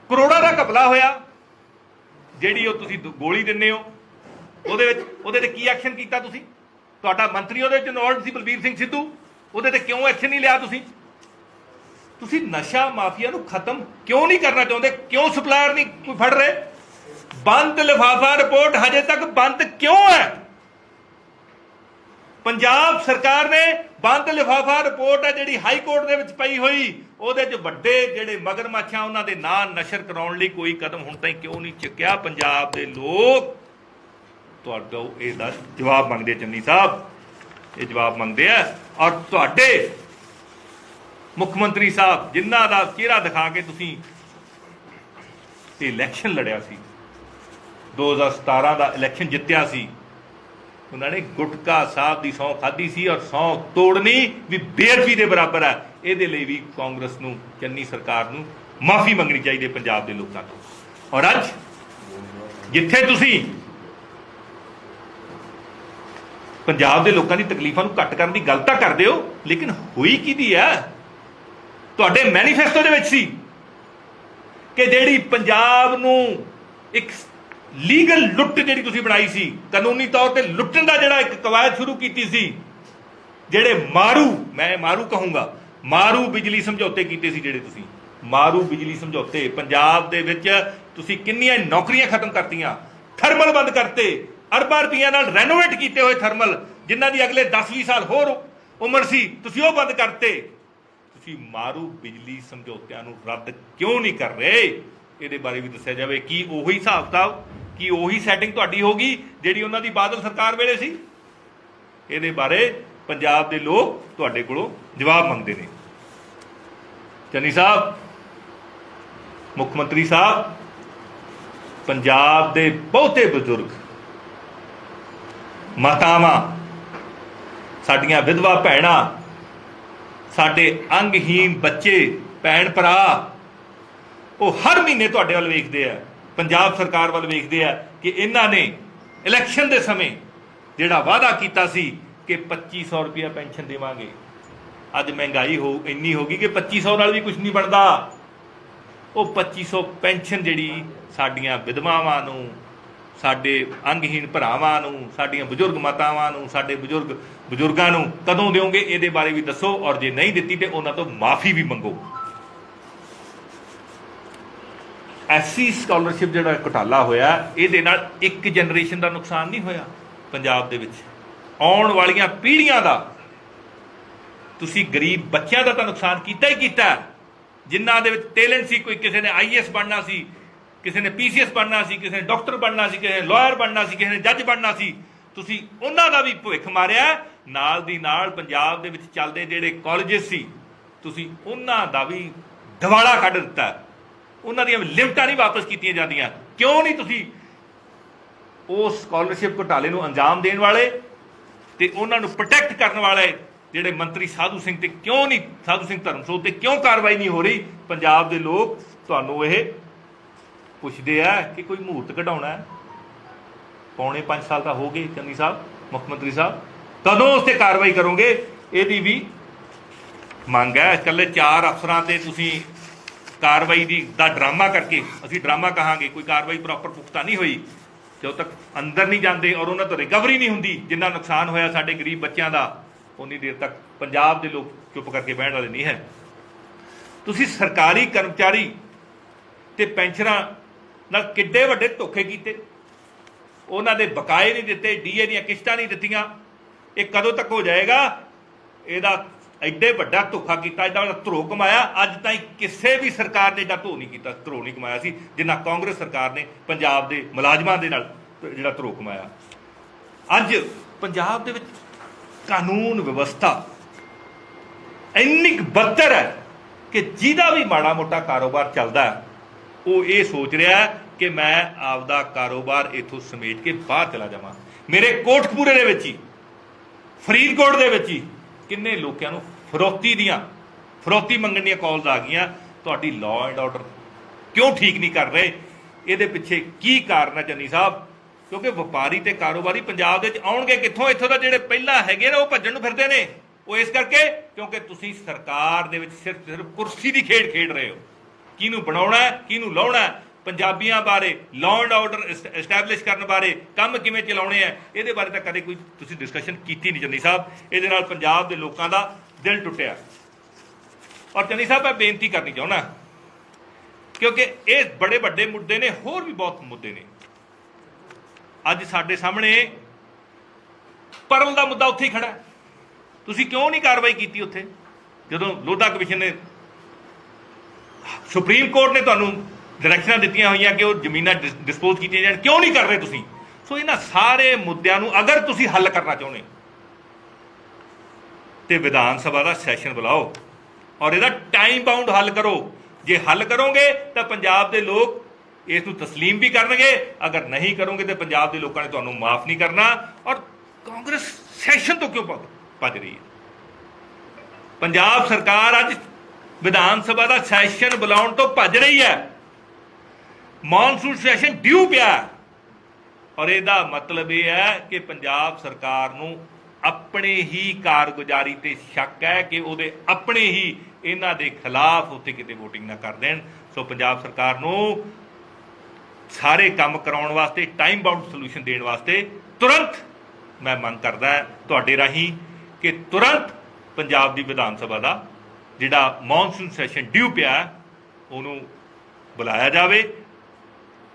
ਕਰੋੜਾਂ ਦਾ ਘਪਲਾ ਹੋਇਆ, ਜਿਹੜੀ ਉਹ ਤੁਸੀਂ ਗੋਲੀ ਦਿੰਦੇ ਹੋ ਉਹਦੇ ਤੇ ਕੀ ਐਕਸ਼ਨ ਕੀਤਾ ਤੁਸੀਂ? ਤੁਹਾਡਾ ਮੰਤਰੀ ਉਹਦੇ ਵਿੱਚ ਇਨਵੋਲਵ ਸੀ, ਬਲਬੀਰ ਸਿੰਘ ਸਿੱਧੂ, ਉਹਦੇ ਤੇ ਕਿਉਂ ਐਕਸ਼ਨ ਨਹੀਂ ਲਿਆ ਤੁਸੀਂ ਨਸ਼ਾ ਮਾਫੀਆ ਨੂੰ ਖਤਮ ਕਿਉਂ ਨਹੀਂ ਕਰਨਾ ਚਾਹੁੰਦੇ? ਕਿਉਂ ਸਪਲਾਇਰ ਨਹੀਂ ਕੋਈ ਫੜ ਰਹੇ? ਬੰਦ ਲਿਫਾਫਾ ਰਿਪੋਰਟ ਹਜੇ ਤੱਕ ਬੰਦ ਕਿਉਂ ਹੈ? ਪੰਜਾਬ ਸਰਕਾਰ ਨੇ ਬੰਦ ਲਿਫਾਫਾ ਰਿਪੋਰਟ ਹੈ ਜਿਹੜੀ ਹਾਈ ਕੋਰਟ ਦੇ ਵਿੱਚ ਪਈ ਹੋਈ, ਉਹਦੇ 'ਚ ਵੱਡੇ ਜਿਹੜੇ ਮਗਰਮੱਛਾਂ ਉਹਨਾਂ ਦੇ ਨਾਂ ਨਸ਼ਰ ਕਰਾਉਣ ਲਈ ਕੋਈ ਕਦਮ ਹੁਣ ਤਾਈਂ ਕਿਉਂ ਨਹੀਂ ਚੁੱਕਿਆ? ਪੰਜਾਬ ਦੇ ਲੋਕ ਤੁਹਾਡਾ ਇਹਦਾ ਜਵਾਬ ਮੰਗਦੇ। ਚੰਨੀ ਸਾਹਿਬ ਇਹ ਜਵਾਬ ਮੰਗਦੇ ਆ। ਔਰ ਤੁਹਾਡੇ ਮੁੱਖ ਮੰਤਰੀ ਸਾਹਿਬ ਜਿਨ੍ਹਾਂ ਦਾ ਚਿਹਰਾ ਦਿਖਾ ਕੇ ਤੁਸੀਂ ਇਲੈਕਸ਼ਨ ਲੜਿਆ ਸੀ, 2017 ਦਾ ਇਲੈਕਸ਼ਨ ਜਿੱਤਿਆ ਸੀ, ਉਹਨਾਂ ਨੇ ਗੁਟਕਾ ਸਾਹਿਬ ਦੀ ਸਹੁੰ ਖਾਧੀ ਸੀ ਔਰ ਸਹੁੰ ਤੋੜਨੀ ਵੀ ਬੇਅਦਬੀ ਦੇ ਬਰਾਬਰ ਹੈ। ਇਹਦੇ ਲਈ ਵੀ ਕਾਂਗਰਸ ਨੂੰ, ਚੰਨੀ ਸਰਕਾਰ ਨੂੰ ਮਾਫੀ ਮੰਗਣੀ ਚਾਹੀਦੀ ਹੈ ਪੰਜਾਬ ਦੇ ਲੋਕਾਂ ਤੋਂ। ਔਰ ਅੱਜ ਜਿੱਥੇ ਤੁਸੀਂ ਪੰਜਾਬ ਦੇ ਲੋਕਾਂ ਦੀ ਤਕਲੀਫਾਂ ਨੂੰ ਘੱਟ ਕਰਨ ਦੀ ਗੱਲ ਤਾਂ ਕਰਦੇ ਹੋ, ਲੇਕਿਨ ਹੋਈ ਕਿਹਦੀ ਹੈ? ਤੁਹਾਡੇ ਮੈਨੀਫੈਸਟੋ ਦੇ ਵਿੱਚ ਸੀ ਕਿ ਜਿਹੜੀ ਪੰਜਾਬ ਨੂੰ ਇੱਕ ਲੀਗਲ ਲੁੱਟ ਜਿਹੜੀ ਤੁਸੀਂ ਬਣਾਈ ਸੀ, ਕਾਨੂੰਨੀ ਤੌਰ ਤੇ ਲੁੱਟਣ ਦਾ ਜਿਹੜਾ ਇੱਕ ਕਵਾਇਦ ਸ਼ੁਰੂ ਕੀਤੀ ਸੀ, ਜਿਹੜੇ ਮੈਂ ਮਾਰੂ ਕਹੂੰਗਾ, ਮਾਰੂ ਬਿਜਲੀ ਸਮਝੌਤੇ ਕੀਤੇ ਸੀ, ਜਿਹੜੇ ਤੁਸੀਂ ਮਾਰੂ ਬਿਜਲੀ ਸਮਝੌਤੇ, ਪੰਜਾਬ ਦੇ ਵਿੱਚ ਤੁਸੀਂ ਕਿੰਨੀਆਂ ਨੌਕਰੀਆਂ ਖਤਮ ਕਰਤੀਆਂ, ਥਰਮਲ ਬੰਦ ਕਰਤੇ, ਅਰਬਾਂ ਰੁਪਈਆਂ ਨਾਲ ਰੈਨੋਵੇਟ ਕੀਤੇ ਹੋਏ ਥਰਮਲ ਜਿਨ੍ਹਾਂ ਦੀ ਅਗਲੇ 10-20 ਸਾਲ ਹੋਰ ਉਮਰ ਸੀ, ਤੁਸੀਂ ਉਹ ਬੰਦ ਕਰਤੇ। ਤੁਸੀਂ ਮਾਰੂ ਬਿਜਲੀ ਸਮਝੌਤਿਆਂ ਨੂੰ ਰੱਦ ਕਿਉਂ ਨਹੀਂ ਕਰ ਰਹੇ? ਇਹਦੇ ਬਾਰੇ ਵੀ ਦੱਸਿਆ ਜਾਵੇ। ਕੀ ਉਹੀ ਹਿਸਾਬ ਕਿਤਾਬ, ਕੀ ਉਹੀ ਸੈਟਿੰਗ ਤੁਹਾਡੀ ਹੋਗੀ ਜਿਹੜੀ ਉਹਨਾਂ ਦੀ ਬਾਦਲ ਸਰਕਾਰ ਵੇਲੇ ਸੀ? ਇਹਦੇ ਬਾਰੇ ਪੰਜਾਬ ਦੇ ਲੋਕ ਤੁਹਾਡੇ ਕੋਲੋਂ ਜਵਾਬ ਮੰਗਦੇ ਨੇ। ਚੰਨੀ ਸਾਹਿਬ, ਮੁੱਖ ਮੰਤਰੀ ਸਾਹਿਬ, ਪੰਜਾਬ ਦੇ ਬਹੁਤੇ ਬਜ਼ੁਰਗ, ਮਾਤਾਵਾਂ, ਸਾਡੀਆਂ ਵਿਧਵਾ ਭੈਣਾਂ, ਸਾਡੇ ਅੰਗਹੀਨ ਬੱਚੇ, ਭੈਣ ਭਰਾ, ਉਹ ਹਰ ਮਹੀਨੇ ਤੁਹਾਡੇ ਵੱਲ ਵੇਖਦੇ ਆ, ਪੰਜਾਬ ਸਰਕਾਰ ਵੱਲ ਵੇਖਦੇ ਆ ਕਿ ਇਹਨਾਂ ਨੇ ਇਲੈਕਸ਼ਨ ਦੇ ਸਮੇਂ ਜਿਹੜਾ ਵਾਅਦਾ ਕੀਤਾ ਸੀ ਕਿ 2500 ਰੁਪਇਆ ਪੈਨਸ਼ਨ ਦੇਵਾਂਗੇ, ਅੱਜ ਮਹਿੰਗਾਈ ਇੰਨੀ ਹੋ ਗਈ ਕਿ 2500 ਨਾਲ ਵੀ ਕੁਝ ਨਹੀਂ ਬਣਦਾ। ਉਹ 2500 ਪੈਨਸ਼ਨ ਜਿਹੜੀ ਸਾਡੀਆਂ ਵਿਧਵਾਵਾਂ ਨੂੰ, ਸਾਡੇ ਅੰਗਹੀਨ ਭਰਾਵਾਂ ਨੂੰ, ਸਾਡੀਆਂ ਬਜ਼ੁਰਗ ਮਾਤਾਵਾਂ ਨੂੰ, ਸਾਡੇ ਬਜ਼ੁਰਗਾਂ ਨੂੰ ਕਦੋਂ ਦਿਓਗੇ? ਇਹਦੇ ਬਾਰੇ ਵੀ ਦੱਸੋ। ਔਰ ਜੇ ਨਹੀਂ ਦਿੱਤੀ ਤੇ ਉਹਨਾਂ ਤੋਂ ਮਾਫੀ ਵੀ ਮੰਗੋ। ਐਸਸੀ ਸਕਾਲਰਸ਼ਿਪ ਜਿਹੜਾ ਘੁਟਾਲਾ ਹੋਇਆ, ਇਹਦੇ ਨਾਲ ਇੱਕ ਜਨਰੇਸ਼ਨ ਦਾ ਨੁਕਸਾਨ ਨਹੀਂ ਹੋਇਆ ਪੰਜਾਬ ਦੇ ਵਿੱਚ, ਆਉਣ ਵਾਲੀਆਂ ਪੀੜ੍ਹੀਆਂ ਦਾ, ਤੁਸੀਂ ਗਰੀਬ ਬੱਚਿਆਂ ਦਾ ਤਾਂ ਨੁਕਸਾਨ ਕੀਤਾ ਹੀ ਕੀਤਾ। ਜਿਨ੍ਹਾਂ ਦੇ ਵਿੱਚ ਟੈਲੈਂਟ ਸੀ, ਕੋਈ ਕਿਸੇ ਨੇ IAS ਬਣਨਾ ਸੀ, ਕਿਸੇ ਨੇ PCS ਬਣਨਾ ਸੀ, ਕਿਸੇ ਨੇ ਡਾਕਟਰ ਬਣਨਾ ਸੀ, ਕਿਸੇ ਨੇ ਲਾਇਰ ਬਣਨਾ ਸੀ, ਕਿਸੇ ਨੇ ਜੱਜ ਬਣਨਾ ਸੀ, ਤੁਸੀਂ ਉਹਨਾਂ ਦਾ ਵੀ ਭਵਿੱਖ ਮਾਰਿਆ। ਨਾਲ ਦੀ ਨਾਲ ਪੰਜਾਬ ਦੇ ਵਿੱਚ ਚੱਲਦੇ ਜਿਹੜੇ ਕਾਲਜਿਸ ਸੀ, ਤੁਸੀਂ ਉਹਨਾਂ ਦਾ ਵੀ ਦਿਵਾਲਾ ਕੱਢ ਦਿੱਤਾ। ਉਹਨਾਂ ਦੀਆਂ ਲਿਮਟਾਂ ਨਹੀਂ ਵਾਪਸ ਕੀਤੀਆਂ ਜਾਂਦੀਆਂ। ਕਿਉਂ ਨਹੀਂ ਤੁਸੀਂ ਉਸ ਸਕਾਲਰਸ਼ਿਪ ਘੁਟਾਲੇ ਨੂੰ ਅੰਜਾਮ ਦੇਣ ਵਾਲੇ ਤੇ ਉਹਨਾਂ ਨੂੰ ਪ੍ਰੋਟੈਕਟ ਕਰਨ ਵਾਲੇ ਜਿਹੜੇ ਮੰਤਰੀ ਸਾਧੂ ਸਿੰਘ ਤੇ ਕਿਉਂ ਨਹੀਂ, ਸਾਧੂ ਸਿੰਘ ਧਰਮਸੋਤ ਤੇ ਕਿਉਂ ਕਾਰਵਾਈ ਨਹੀਂ ਹੋ ਰਹੀ? ਪੰਜਾਬ ਦੇ ਲੋਕ ਤੁਹਾਨੂੰ ਇਹ ਪੁੱਛਦੇ ਆ ਕਿ ਕੋਈ ਮਹੂਰਤ ਕਢਾਉਣਾ। ਪੌਣੇ 5 ਸਾਲ ਤਾਂ ਹੋ ਗਏ ਚੰਨੀ ਸਾਹਿਬ, ਮੁੱਖ ਮੰਤਰੀ ਸਾਹਿਬ, ਕਦੋਂ ਉਸ ਤੇ ਕਾਰਵਾਈ ਕਰੋਗੇ? ਇਹਦੀ ਵੀ ਮੰਗ ਹੈ। ਇਕੱਲੇ 4 ਅਫਸਰਾਂ ਤੇ ਤੁਸੀਂ ਕਾਰਵਾਈ ਦਾ ਡਰਾਮਾ ਕਰਕੇ, ਅਸੀਂ ਡਰਾਮਾ ਕਹਾਂਗੇ, ਕੋਈ ਕਾਰਵਾਈ ਪ੍ਰੋਪਰ ਪੁਖਤਾ ਨਹੀਂ ਹੋਈ, ਜਦੋਂ ਤੱਕ ਅੰਦਰ ਨਹੀਂ ਜਾਂਦੇ ਔਰ ਉਹਨਾਂ ਤੋਂ ਰਿਕਵਰੀ ਨਹੀਂ ਹੁੰਦੀ, ਜਿੰਨਾ ਨੁਕਸਾਨ ਹੋਇਆ ਸਾਡੇ ਗਰੀਬ ਬੱਚਿਆਂ ਦਾ, ਉਨੀ ਦੇਰ ਤੱਕ ਪੰਜਾਬ ਦੇ ਲੋਕ ਚੁੱਪ ਕਰਕੇ ਬਹਿਣ ਵਾਲੇ ਨਹੀਂ ਹੈ। ਤੁਸੀਂ ਸਰਕਾਰੀ ਕਰਮਚਾਰੀ ਤੇ ਪੈਨਸ਼ਨਰਾਂ ਨਾਲ ਕਿੱਡੇ ਵੱਡੇ ਧੋਖੇ ਕੀਤੇ, ਉਹਨਾਂ ਦੇ ਬਕਾਏ ਨਹੀਂ ਦਿੱਤੇ, DA ਦੀਆਂ ਕਿਸ਼ਤਾਂ ਨਹੀਂ ਦਿੱਤੀਆਂ। ਇਹ ਕਦੋਂ ਤੱਕ ਹੋ ਜਾਏਗਾ? ਇਹਦਾ ਐਡੇ ਵੱਡਾ ਧੋਖਾ ਕੀਤਾ, ਐਡਾ ਵੱਡਾ ਧਰੋ ਕਮਾਇਆ। ਅੱਜ ਤਾਈਂ ਕਿਸੇ ਵੀ ਸਰਕਾਰ ਨੇ ਐਡਾ ਧਰੋ ਨਹੀਂ ਕਮਾਇਆ ਸੀ ਜਿੰਨਾ ਕਾਂਗਰਸ ਸਰਕਾਰ ਨੇ ਪੰਜਾਬ ਦੇ ਮੁਲਾਜ਼ਮਾਂ ਦੇ ਨਾਲ ਜਿਹੜਾ ਧਰੋ ਕਮਾਇਆ। ਅੱਜ ਪੰਜਾਬ ਦੇ ਵਿੱਚ ਕਾਨੂੰਨ ਵਿਵਸਥਾ ਇੰਨੀ ਬਦਤਰ ਹੈ ਕਿ ਜਿਹਦਾ ਵੀ ਮਾੜਾ ਮੋਟਾ ਕਾਰੋਬਾਰ ਚੱਲਦਾ ਹੈ, ਉਹ ਇਹ ਸੋਚ ਰਿਹਾ ਕਿ ਮੈਂ ਆਪਦਾ ਕਾਰੋਬਾਰ ਇੱਥੋਂ ਸਮੇਟ ਕੇ ਬਾਹਰ ਚਲਾ ਜਾਵਾਂ। ਮੇਰੇ ਕੋਟਕਪੂਰੇ ਦੇ ਵਿੱਚ ਹੀ, ਫਰੀਦਕੋਟ ਦੇ ਵਿੱਚ ਹੀ ਕਿੰਨੇ ਲੋਕਾਂ ਨੂੰ ਫਰੋਤੀ ਦੀਆਂ ਫਰੋਤੀ ਮੰਗਣ ਦੀਆਂ ਕਾਲਸ ਆ ਗਈਆਂ। ਤੁਹਾਡੀ ਲਾਅ ਐਂਡ ਆਰਡਰ ਕਿਉਂ ਠੀਕ ਨਹੀਂ ਕਰ ਰਹੇ? ਇਹਦੇ ਪਿੱਛੇ ਕੀ ਕਾਰਨ ਹੈ ਚੰਨੀ ਸਾਹਿਬ? ਕਿਉਂਕਿ ਵਪਾਰੀ ਤੇ ਕਾਰੋਬਾਰੀ ਪੰਜਾਬ ਦੇ ਵਿੱਚ ਆਉਣਗੇ ਕਿੱਥੋਂ? ਇੱਥੋਂ ਦਾ ਜਿਹੜੇ ਪਹਿਲਾਂ ਹੈਗੇ ਨੇ ਉਹ ਭੱਜਣ ਨੂੰ ਫਿਰਦੇ ਨੇ। ਉਹ ਇਸ ਕਰਕੇ ਕਿਉਂਕਿ ਤੁਸੀਂ ਸਰਕਾਰ ਦੇ ਵਿੱਚ ਸਿਰਫ ਕੁਰਸੀ ਦੀ ਖੇਡ ਖੇਡ ਰਹੇ ਹੋ। ਕਿਹਨੂੰ ਬਣਾਉਣਾ, ਕਿਹਨੂੰ ਲਾਉਣਾ, ਪੰਜਾਬੀਆਂ ਬਾਰੇ ਲਾਅ ਐਂਡ ਆਰਡਰ ਐਸਟੈਬਲਿਸ਼ ਕਰਨ ਬਾਰੇ, ਕੰਮ ਕਿਵੇਂ ਚਲਾਉਣੇ ਆ, ਇਹਦੇ ਬਾਰੇ ਤਾਂ ਕਦੇ ਕੋਈ ਤੁਸੀਂ ਡਿਸਕਸ਼ਨ ਕੀਤੀ ਨਹੀਂ ਚੰਨੀ ਸਾਹਿਬ। ਇਹਦੇ ਨਾਲ ਪੰਜਾਬ ਦੇ ਲੋਕਾਂ ਦਾ ਦਿਲ ਟੁੱਟਿਆ। ਔਰ ਚੰਨੀ ਸਾਹਿਬ ਮੈਂ ਬੇਨਤੀ ਕਰਨੀ ਚਾਹੁੰਦਾ, ਕਿਉਂਕਿ ਇਹ ਬੜੇ ਵੱਡੇ ਮੁੱਦੇ ਨੇ, ਹੋਰ ਵੀ ਬਹੁਤ ਮੁੱਦੇ ਨੇ। ਅੱਜ ਸਾਡੇ ਸਾਹਮਣੇ ਪਰਲ ਦਾ ਮੁੱਦਾ ਉੱਥੇ ਹੀ ਖੜਾ। ਤੁਸੀਂ ਕਿਉਂ ਨਹੀਂ ਕਾਰਵਾਈ ਕੀਤੀ ਉੱਥੇ? ਜਦੋਂ ਲੋਧਾ ਕਮਿਸ਼ਨ ਨੇ, ਸੁਪਰੀਮ ਕੋਰਟ ਨੇ ਤੁਹਾਨੂੰ ਡਾਇਰੈਕਸ਼ਨਾਂ ਦਿੱਤੀਆਂ ਹੋਈਆਂ ਕਿ ਉਹ ਜ਼ਮੀਨਾਂ ਡਿਸਪੋਜ਼ ਕੀਤੀਆਂ ਜਾਣ, ਕਿਉਂ ਨਹੀਂ ਕਰ ਰਹੇ ਤੁਸੀਂ? ਸੋ ਇਹਨਾਂ ਸਾਰੇ ਮੁੱਦਿਆਂ ਨੂੰ ਅਗਰ ਤੁਸੀਂ ਹੱਲ ਕਰਨਾ ਚਾਹੁੰਦੇ ਤੇ ਵਿਧਾਨ ਸਭਾ ਦਾ ਸੈਸ਼ਨ ਬੁਲਾਓ ਔਰ ਇਹਦਾ ਟਾਈਮ ਬਾਉਂਡ ਹੱਲ ਕਰੋ। ਜੇ ਹੱਲ ਕਰੋਗੇ ਤਾਂ ਪੰਜਾਬ ਦੇ ਲੋਕ ਇਸ ਨੂੰ ਤਸਲੀਮ ਵੀ ਕਰਨਗੇ, ਅਗਰ ਨਹੀਂ ਕਰੋਗੇ ਤਾਂ ਪੰਜਾਬ ਦੇ ਲੋਕਾਂ ਨੇ ਤੁਹਾਨੂੰ ਮਾਫ ਨਹੀਂ ਕਰਨਾ। ਔਰ ਕਾਂਗਰਸ ਸੈਸ਼ਨ ਤੋਂ ਕਿਉਂ ਭੱਜ ਰਹੀ ਹੈ? ਪੰਜਾਬ ਸਰਕਾਰ ਅੱਜ ਵਿਧਾਨ ਸਭਾ ਦਾ ਸੈਸ਼ਨ ਬੁਲਾਉਣ ਤੋਂ ਭੱਜ ਰਹੀ ਹੈ। ਮੌਨਸੂਨ ਸੈਸ਼ਨ ਡਿਊ ਪਿਆ ਔਰ ਇਹਦਾ ਮਤਲਬ ਇਹ ਹੈ ਕਿ ਪੰਜਾਬ ਸਰਕਾਰ ਨੂੰ ਆਪਣੇ ਹੀ ਕਾਰਗੁਜ਼ਾਰੀ ਤੇ ਸ਼ੱਕ ਹੈ ਕਿ ਉਹਦੇ ਆਪਣੇ ਹੀ ਇਹਨਾਂ ਦੇ ਖਿਲਾਫ ਉੱਥੇ ਕਿਤੇ ਵੋਟਿੰਗ ਨਾ ਕਰ ਦੇਣ। ਸੋ ਪੰਜਾਬ ਸਰਕਾਰ ਨੂੰ ਸਾਰੇ ਕੰਮ ਕਰਾਉਣ ਵਾਸਤੇ ਟਾਈਮ ਬਾਉਂਡ ਸੋਲੂਸ਼ਨ ਦੇਣ ਵਾਸਤੇ ਤੁਰੰਤ ਮੈਂ ਮੰਗ ਕਰਦਾ ਤੁਹਾਡੇ ਰਾਹੀਂ ਕਿ ਤੁਰੰਤ ਪੰਜਾਬ ਦੀ ਵਿਧਾਨ ਸਭਾ ਦਾ ਜਿਹੜਾ ਮੌਨਸੂਨ ਸੈਸ਼ਨ ਡਿਊ ਪਿਆ ਉਹਨੂੰ ਬੁਲਾਇਆ ਜਾਵੇ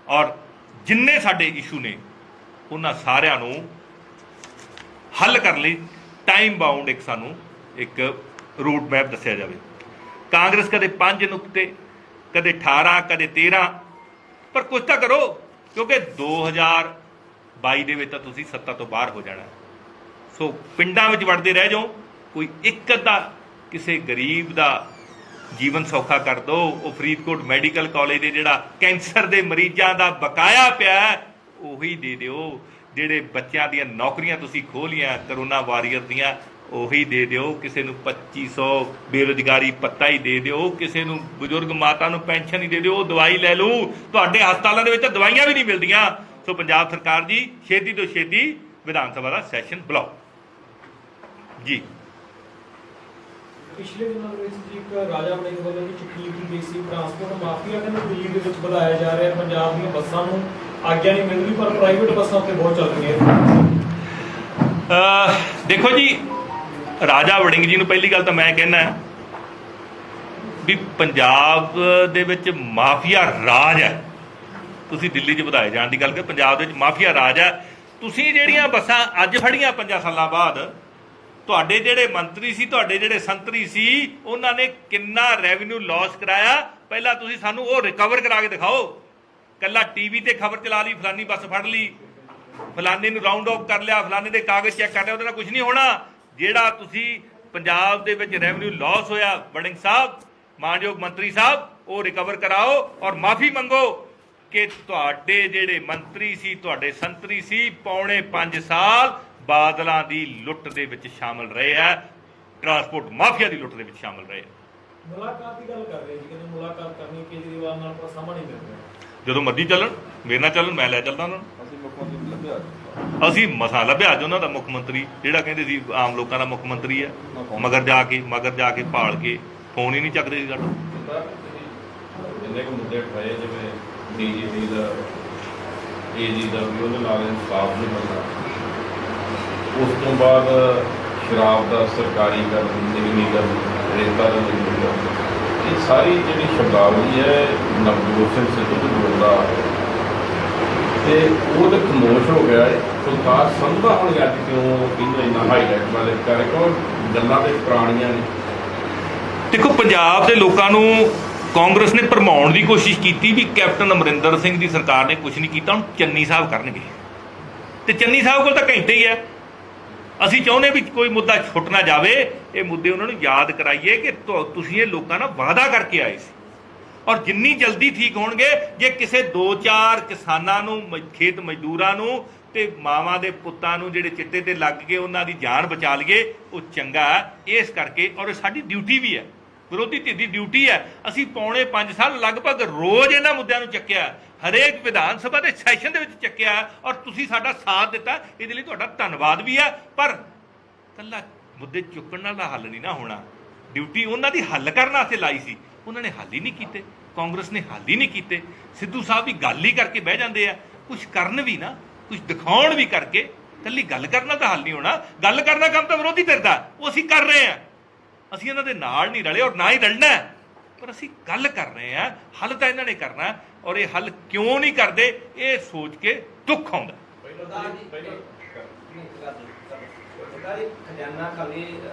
ਔਰ ਜਿੰਨੇ ਸਾਡੇ ਇਸ਼ੂ ਨੇ ਉਹਨਾਂ ਸਾਰਿਆਂ ਨੂੰ ਹੱਲ ਕਰਨ ਲਈ ਟਾਈਮ ਬਾਉਂਡ ਸਾਨੂੰ ਇੱਕ ਰੂਟ ਮੈਪ ਦੱਸਿਆ ਜਾਵੇ। ਕਾਂਗਰਸ ਕਦੇ 5 ਨੁਕਤੇ, ਕਦੇ 18, ਕਦੇ 13, ਪਰ ਕੁਝ ਤਾਂ ਕਰੋ, ਕਿਉਂਕਿ 2022 ਦੇ ਵਿੱਚ ਤਾਂ ਤੁਸੀਂ ਸੱਤਾ ਤੋਂ ਬਾਹਰ ਹੋ ਜਾਣਾ। ਸੋ ਪਿੰਡਾਂ ਵਿੱਚ ਵੜਦੇ ਰਹਿ ਜਾਓ, ਕੋਈ ਇੱਕ ਅੱਧਾ ਕਿਸੇ ਗਰੀਬ ਦਾ ਜੀਵਨ ਸੌਖਾ ਕਰ ਦਿਓ। ਉਹ ਫਰੀਦਕੋਟ ਮੈਡੀਕਲ ਕਾਲਜ ਦੇ ਜਿਹੜਾ ਕੈਂਸਰ ਦੇ ਮਰੀਜ਼ਾਂ ਦਾ ਬਕਾਇਆ ਪਿਆ ਉਹੀ ਦੇ ਦਿਓ। ਜਿਹੜੇ ਬੱਚਿਆਂ ਦੀਆਂ ਨੌਕਰੀਆਂ ਤੁਸੀਂ ਖੋਲੀਆਂ ਕਰੋਨਾ ਵਾਰੀਅਰ ਦੀਆਂ ਉਹੀ ਦੇ ਦਿਓ। ਕਿਸੇ ਨੂੰ 2500 ਬੇਰੁਜ਼ਗਾਰੀ ਭੱਤਾ ਹੀ ਦੇ ਦਿਓ। ਕਿਸੇ ਨੂੰ ਬਜ਼ੁਰਗ ਮਾਤਾ ਨੂੰ ਪੈਨਸ਼ਨ ਹੀ ਦੇ ਦਿਓ। ਉਹ ਦਵਾਈ ਲੈ ਲੂ। ਤੁਹਾਡੇ ਹਸਪਤਾਲਾਂ ਦੇ ਵਿੱਚ ਦਵਾਈਆਂ ਵੀ ਨਹੀਂ ਮਿਲਦੀਆਂ। ਸੋ ਪੰਜਾਬ ਸਰਕਾਰ ਜੀ ਛੇਤੀ ਤੋਂ ਛੇਤੀ ਵਿਧਾਨ ਸਭਾ ਦਾ ਸੈਸ਼ਨ ਬੁਲਾਓ ਜੀ। ਪਿਛਲੇ ਦਿਨਾਂ ਦੇ ਵਿੱਚ ਜੀ ਇੱਕ ਰਾਜਾ ਵੜਿੰਗ ਵੱਲੋਂ ਵੀ ਚਿੱਠੀ ਲਿਖੀ ਗਈ ਸੀ, ਟਰਾਂਸਪੋਰਟ ਮਾਫੀਆ ਕਹਿੰਦੇ ਦਿੱਲੀ ਦੇ ਵਿੱਚ ਬੁਲਾਇਆ ਜਾ ਰਿਹਾ। ਪੰਜਾਬ ਦੀਆਂ ਬੱਸਾਂ ਨੂੰ ਆਗਿਆ ਨਹੀਂ ਮਿਲ ਰਹੀ ਪਰ ਪ੍ਰਾਈਵੇਟ ਬੱਸਾਂ ਉੱਤੇ ਬਹੁਤ ਚੱਲ ਰਹੀਆਂ। ਦੇਖੋ ਜੀ, ਰਾਜਾ ਵੜਿੰਗ ਜੀ ਨੂੰ ਪਹਿਲੀ ਗੱਲ ਤਾਂ ਮੈਂ ਕਹਿੰਦਾ ਵੀ ਪੰਜਾਬ ਦੇ ਵਿੱਚ ਮਾਫੀਆ ਰਾਜ ਹੈ। ਤੁਸੀਂ ਦਿੱਲੀ 'ਚ ਵਧਾਏ ਜਾਣ ਦੀ ਗੱਲ ਕਰ, ਪੰਜਾਬ ਦੇ ਵਿੱਚ ਮਾਫੀਆ ਰਾਜ ਹੈ। ਤੁਸੀਂ ਜਿਹੜੀਆਂ ਬੱਸਾਂ ਅੱਜ ਫੜੀਆਂ 5 ਸਾਲਾਂ ਬਾਅਦ, ਤੁਹਾਡੇ ਜਿਹੜੇ ਮੰਤਰੀ ਸੀ, ਤੁਹਾਡੇ ਜਿਹੜੇ ਸੰਤਰੀ ਸੀ, ਉਹਨਾਂ ਨੇ ਕਿੰਨਾ ਰੈਵਨਿਊ ਲਾਸ ਕਰਾਇਆ ਪਹਿਲਾਂ ਤੁਸੀਂ ਸਾਨੂੰ ਉਹ ਰਿਕਵਰ ਕਰਾ ਕੇ ਦਿਖਾਓ। ਕੱਲਾ ਟੀਵੀ ਤੇ ਖਬਰ ਚਲਾ ਲਈ, ਫਲਾਨੀ ਬੱਸ ਫੜ ਲਈ, ਫਲਾਨੇ ਨੂੰ ਰਾਉਂਡ ਆਫ ਕਰ ਲਿਆ, ਫਲਾਨੇ ਦੇ ਕਾਗਜ਼ ਚੈੱਕ ਕਰ ਲਿਆ, ਉਹਦੇ ਨਾਲ ਕੁਝ ਨਹੀਂ ਹੋਣਾ। ਜਿਹੜਾ ਤੁਸੀਂ ਪੰਜਾਬ ਦੇ ਵਿੱਚ ਰੈਵਨਿਊ ਲਾਸ ਹੋਇਆ, ਵੜਿੰਗ ਸਾਹਿਬ, ਮਾਨਯੋਗ ਮੰਤਰੀ ਸਾਹਿਬ, ਉਹ ਰਿਕਵਰ ਕਰਾਓ ਔਰ ਮਾਫੀ ਮੰਗੋ ਕਿ ਤੁਹਾਡੇ ਜਿਹੜੇ ਮੰਤਰੀ ਸੀ, ਤੁਹਾਡੇ ਸੰਤਰੀ ਸੀ, ਪੌਣੇ 5 ਸਾਲ ਬਾਦਲਾਂ ਦੀ ਲੁੱਟ ਦੇ ਵਿੱਚ ਸ਼ਾਮਲ ਰਹੇ ਆ, ਟਰਾਂਸਪੋਰਟ ਮਾਫੀਆ ਦੀ ਲੁੱਟ ਦੇ ਵਿੱਚ ਸ਼ਾਮਲ ਰਹੇ। ਮੁਲਾਕਾਤ ਦੀ ਗੱਲ ਕਰ ਰਹੇ ਜੀ, ਕਹਿੰਦੇ ਮੁਲਾਕਾਤ ਕਰਨੀ ਕੇਜਰੀਵਾਲ ਨਾਲ, ਪਰ ਸਮਾਂ ਨਹੀਂ ਮਿਲ ਰਿਹਾ। ਜਦੋਂ ਮਰਜ਼ੀ ਚੱਲਣ, ਮੇਰੇ ਨਾਲ ਚੱਲਣ, ਮੈਂ ਲੈ ਚੱਲਦਾ ਉਹਨਾਂ ਨੂੰ। ਅਸੀਂ ਮਸਾ ਲੱਭਿਆ ਅੱਜ ਉਹਨਾਂ ਦਾ ਮੁੱਖ ਮੰਤਰੀ, ਜਿਹੜਾ ਕਹਿੰਦੇ ਸੀ ਆਮ ਲੋਕਾਂ ਦਾ ਮੁੱਖ ਮੰਤਰੀ ਹੈ। ਮਗਰ ਜਾ ਕੇ ਭਾਲ ਕੇ ਫੋਨ ਹੀ ਨਹੀਂ ਚੱਕਦੇ ਸੀ ਸਾਡਾ। ਜਿੰਨੇ ਕੁ ਮੁੱਦੇ ਉਠਾਏ, ਜਿਵੇਂ ਡੀਜੀਪੀ ਦਾ, ਏਜੀ ਦਾ ਵੀ ਉਹਦੇ ਨਾਲ ਇਨਸਾਫ ਨਹੀਂ ਮਿਲਦਾ। ਉਸ ਤੋਂ ਬਾਅਦ ਸ਼ਰਾਬ ਦਾ ਸਰਕਾਰੀਕਰਨ, ਨਿਗਮੀਕਰਨ, ਰੇਤਾ ਦਾ ਨਿਗਮੀਕਰਨ, ਇਹ ਸਾਰੀ ਜਿਹੜੀ ਸ਼ਬਦਾਵਲੀ ਹੈ ਨਵਜੋਤ ਸਿੰਘ ਸਿੱਧੂ ਦੇ ਬੋਲਦਾ ਤੇ ਉਹ ਤਾਂ ਖਾਮੋਸ਼ ਹੋ ਗਿਆ ਹੈ। ਸੁਲਤਾਨ ਸੰਧਵਾ ਹੁਣ ਅੱਜ ਕਿਉਂ ਕਿੰਨਾ ਇੰਨਾ ਹਾਈਲਾਈਟ ਵਾਲੇ ਕਰਕੇ ਗੱਲਾਂ ਤੇ ਪੁਰਾਣੀਆਂ ਨੇ। ਦੇਖੋ, ਪੰਜਾਬ ਦੇ ਲੋਕਾਂ ਨੂੰ ਕਾਂਗਰਸ ਨੇ ਭਰਮਾਉਣ ਦੀ ਕੋਸ਼ਿਸ਼ ਕੀਤੀ ਵੀ ਕੈਪਟਨ ਅਮਰਿੰਦਰ ਸਿੰਘ ਦੀ ਸਰਕਾਰ ਨੇ ਕੁਝ ਨਹੀਂ ਕੀਤਾ, ਹੁਣ ਚੰਨੀ ਸਾਹਿਬ ਕਰਨਗੇ। ਤੇ ਚੰਨੀ ਸਾਹਿਬ ਕੋਲ ਤਾਂ ਘੰਟੇ ਹੀ ਹੈ। ਅਸੀਂ ਚਾਹੁੰਦੇ ਵੀ ਕੋਈ ਮੁੱਦਾ ਛੁੱਟ ਨਾ ਜਾਵੇ। ਇਹ ਮੁੱਦੇ ਉਹਨਾਂ ਨੂੰ ਯਾਦ ਕਰਾਈਏ ਕਿ ਤੁਸੀਂ ਇਹ ਲੋਕਾਂ ਨਾਲ ਵਾਅਦਾ ਕਰਕੇ ਆਏ ਸੀ ਔਰ ਜਿੰਨੀ ਜਲਦੀ ਠੀਕ ਹੋਣਗੇ। ਜੇ ਕਿਸੇ 2-4 ਕਿਸਾਨਾਂ ਨੂੰ, ਖੇਤ ਮਜ਼ਦੂਰਾਂ ਨੂੰ ਤੇ ਮਾਵਾਂ ਦੇ ਪੁੱਤਾਂ ਨੂੰ ਜਿਹੜੇ ਚਿੱਟੇ ਤੇ ਲੱਗ ਕੇ ਉਹਨਾਂ ਦੀ ਜਾਨ ਬਚਾ ਲਈਏ, ਉਹ ਚੰਗਾ। ਇਸ ਕਰਕੇ, ਔਰ ਸਾਡੀ ਡਿਊਟੀ ਵੀ ਹੈ, ਵਿਰੋਧੀ ਧਿਰ ਦੀ ਡਿਊਟੀ ਹੈ। ਅਸੀਂ ਪੌਣੇ 5 ਸਾਲ ਲਗਭਗ ਰੋਜ਼ ਇਹਨਾਂ ਮੁੱਦਿਆਂ ਨੂੰ ਚੱਕਿਆ, ਹਰੇਕ ਵਿਧਾਨ ਸਭਾ ਦੇ ਸੈਸ਼ਨ ਦੇ ਵਿੱਚ ਚੱਕਿਆ, ਔਰ ਤੁਸੀਂ ਸਾਡਾ ਸਾਥ ਦਿੱਤਾ, ਇਹਦੇ ਲਈ ਤੁਹਾਡਾ ਧੰਨਵਾਦ ਵੀ ਹੈ। ਪਰ ਇਕੱਲਾ ਮੁੱਦੇ ਚੁੱਕਣ ਨਾਲ ਦਾ ਹੱਲ ਨਹੀਂ ਨਾ ਹੋਣਾ। ਡਿਊਟੀ ਉਹਨਾਂ ਦੀ ਹੱਲ ਕਰਨ ਵਾਸਤੇ ਲਾਈ ਸੀ, ਉਹਨਾਂ ਨੇ ਹੱਲ ਹੀ ਨਹੀਂ ਕੀਤੇ, ਕਾਂਗਰਸ ਨੇ ਹੱਲ ਹੀ ਨਹੀਂ ਕੀਤੇ। ਸਿੱਧੂ ਸਾਹਿਬ ਵੀ ਗੱਲ ਹੀ ਕਰਕੇ ਬਹਿ ਜਾਂਦੇ ਆ, ਕੁਝ ਕਰਨ ਵੀ ਨਾ, ਕੁਝ ਦਿਖਾਉਣ ਵੀ ਕਰਕੇ। ਇਕੱਲੀ ਗੱਲ ਕਰਨਾ ਤਾਂ ਹੱਲ ਨਹੀਂ ਹੋਣਾ। ਗੱਲ ਕਰਨਾ ਕੰਮ ਤਾਂ ਵਿਰੋਧੀ ਧਿਰ ਦਾ, ਉਹ ਅਸੀਂ ਕਰ ਰਹੇ ਹਾਂ। ਅਸੀਂ ਇਹਨਾਂ ਦੇ ਨਾਲ ਨਹੀਂ ਰਲੇ ਔਰ ਨਾ ਹੀ ਰਲਣਾ, ਪਰ ਅਸੀਂ ਗੱਲ ਕਰ ਰਹੇ ਹਾਂ। ਹੱਲ ਤਾਂ ਇਹਨਾਂ ਨੇ ਕਰਨਾ, ਔਰ ਇਹ ਹੱਲ ਕਿਉਂ ਨਹੀਂ ਕਰਦੇ ਇਹ ਸੋਚ ਕੇ ਦੁੱਖ ਆਉਂਦਾ। ਖਜ਼ਾਨਾ ਖਾਲੀ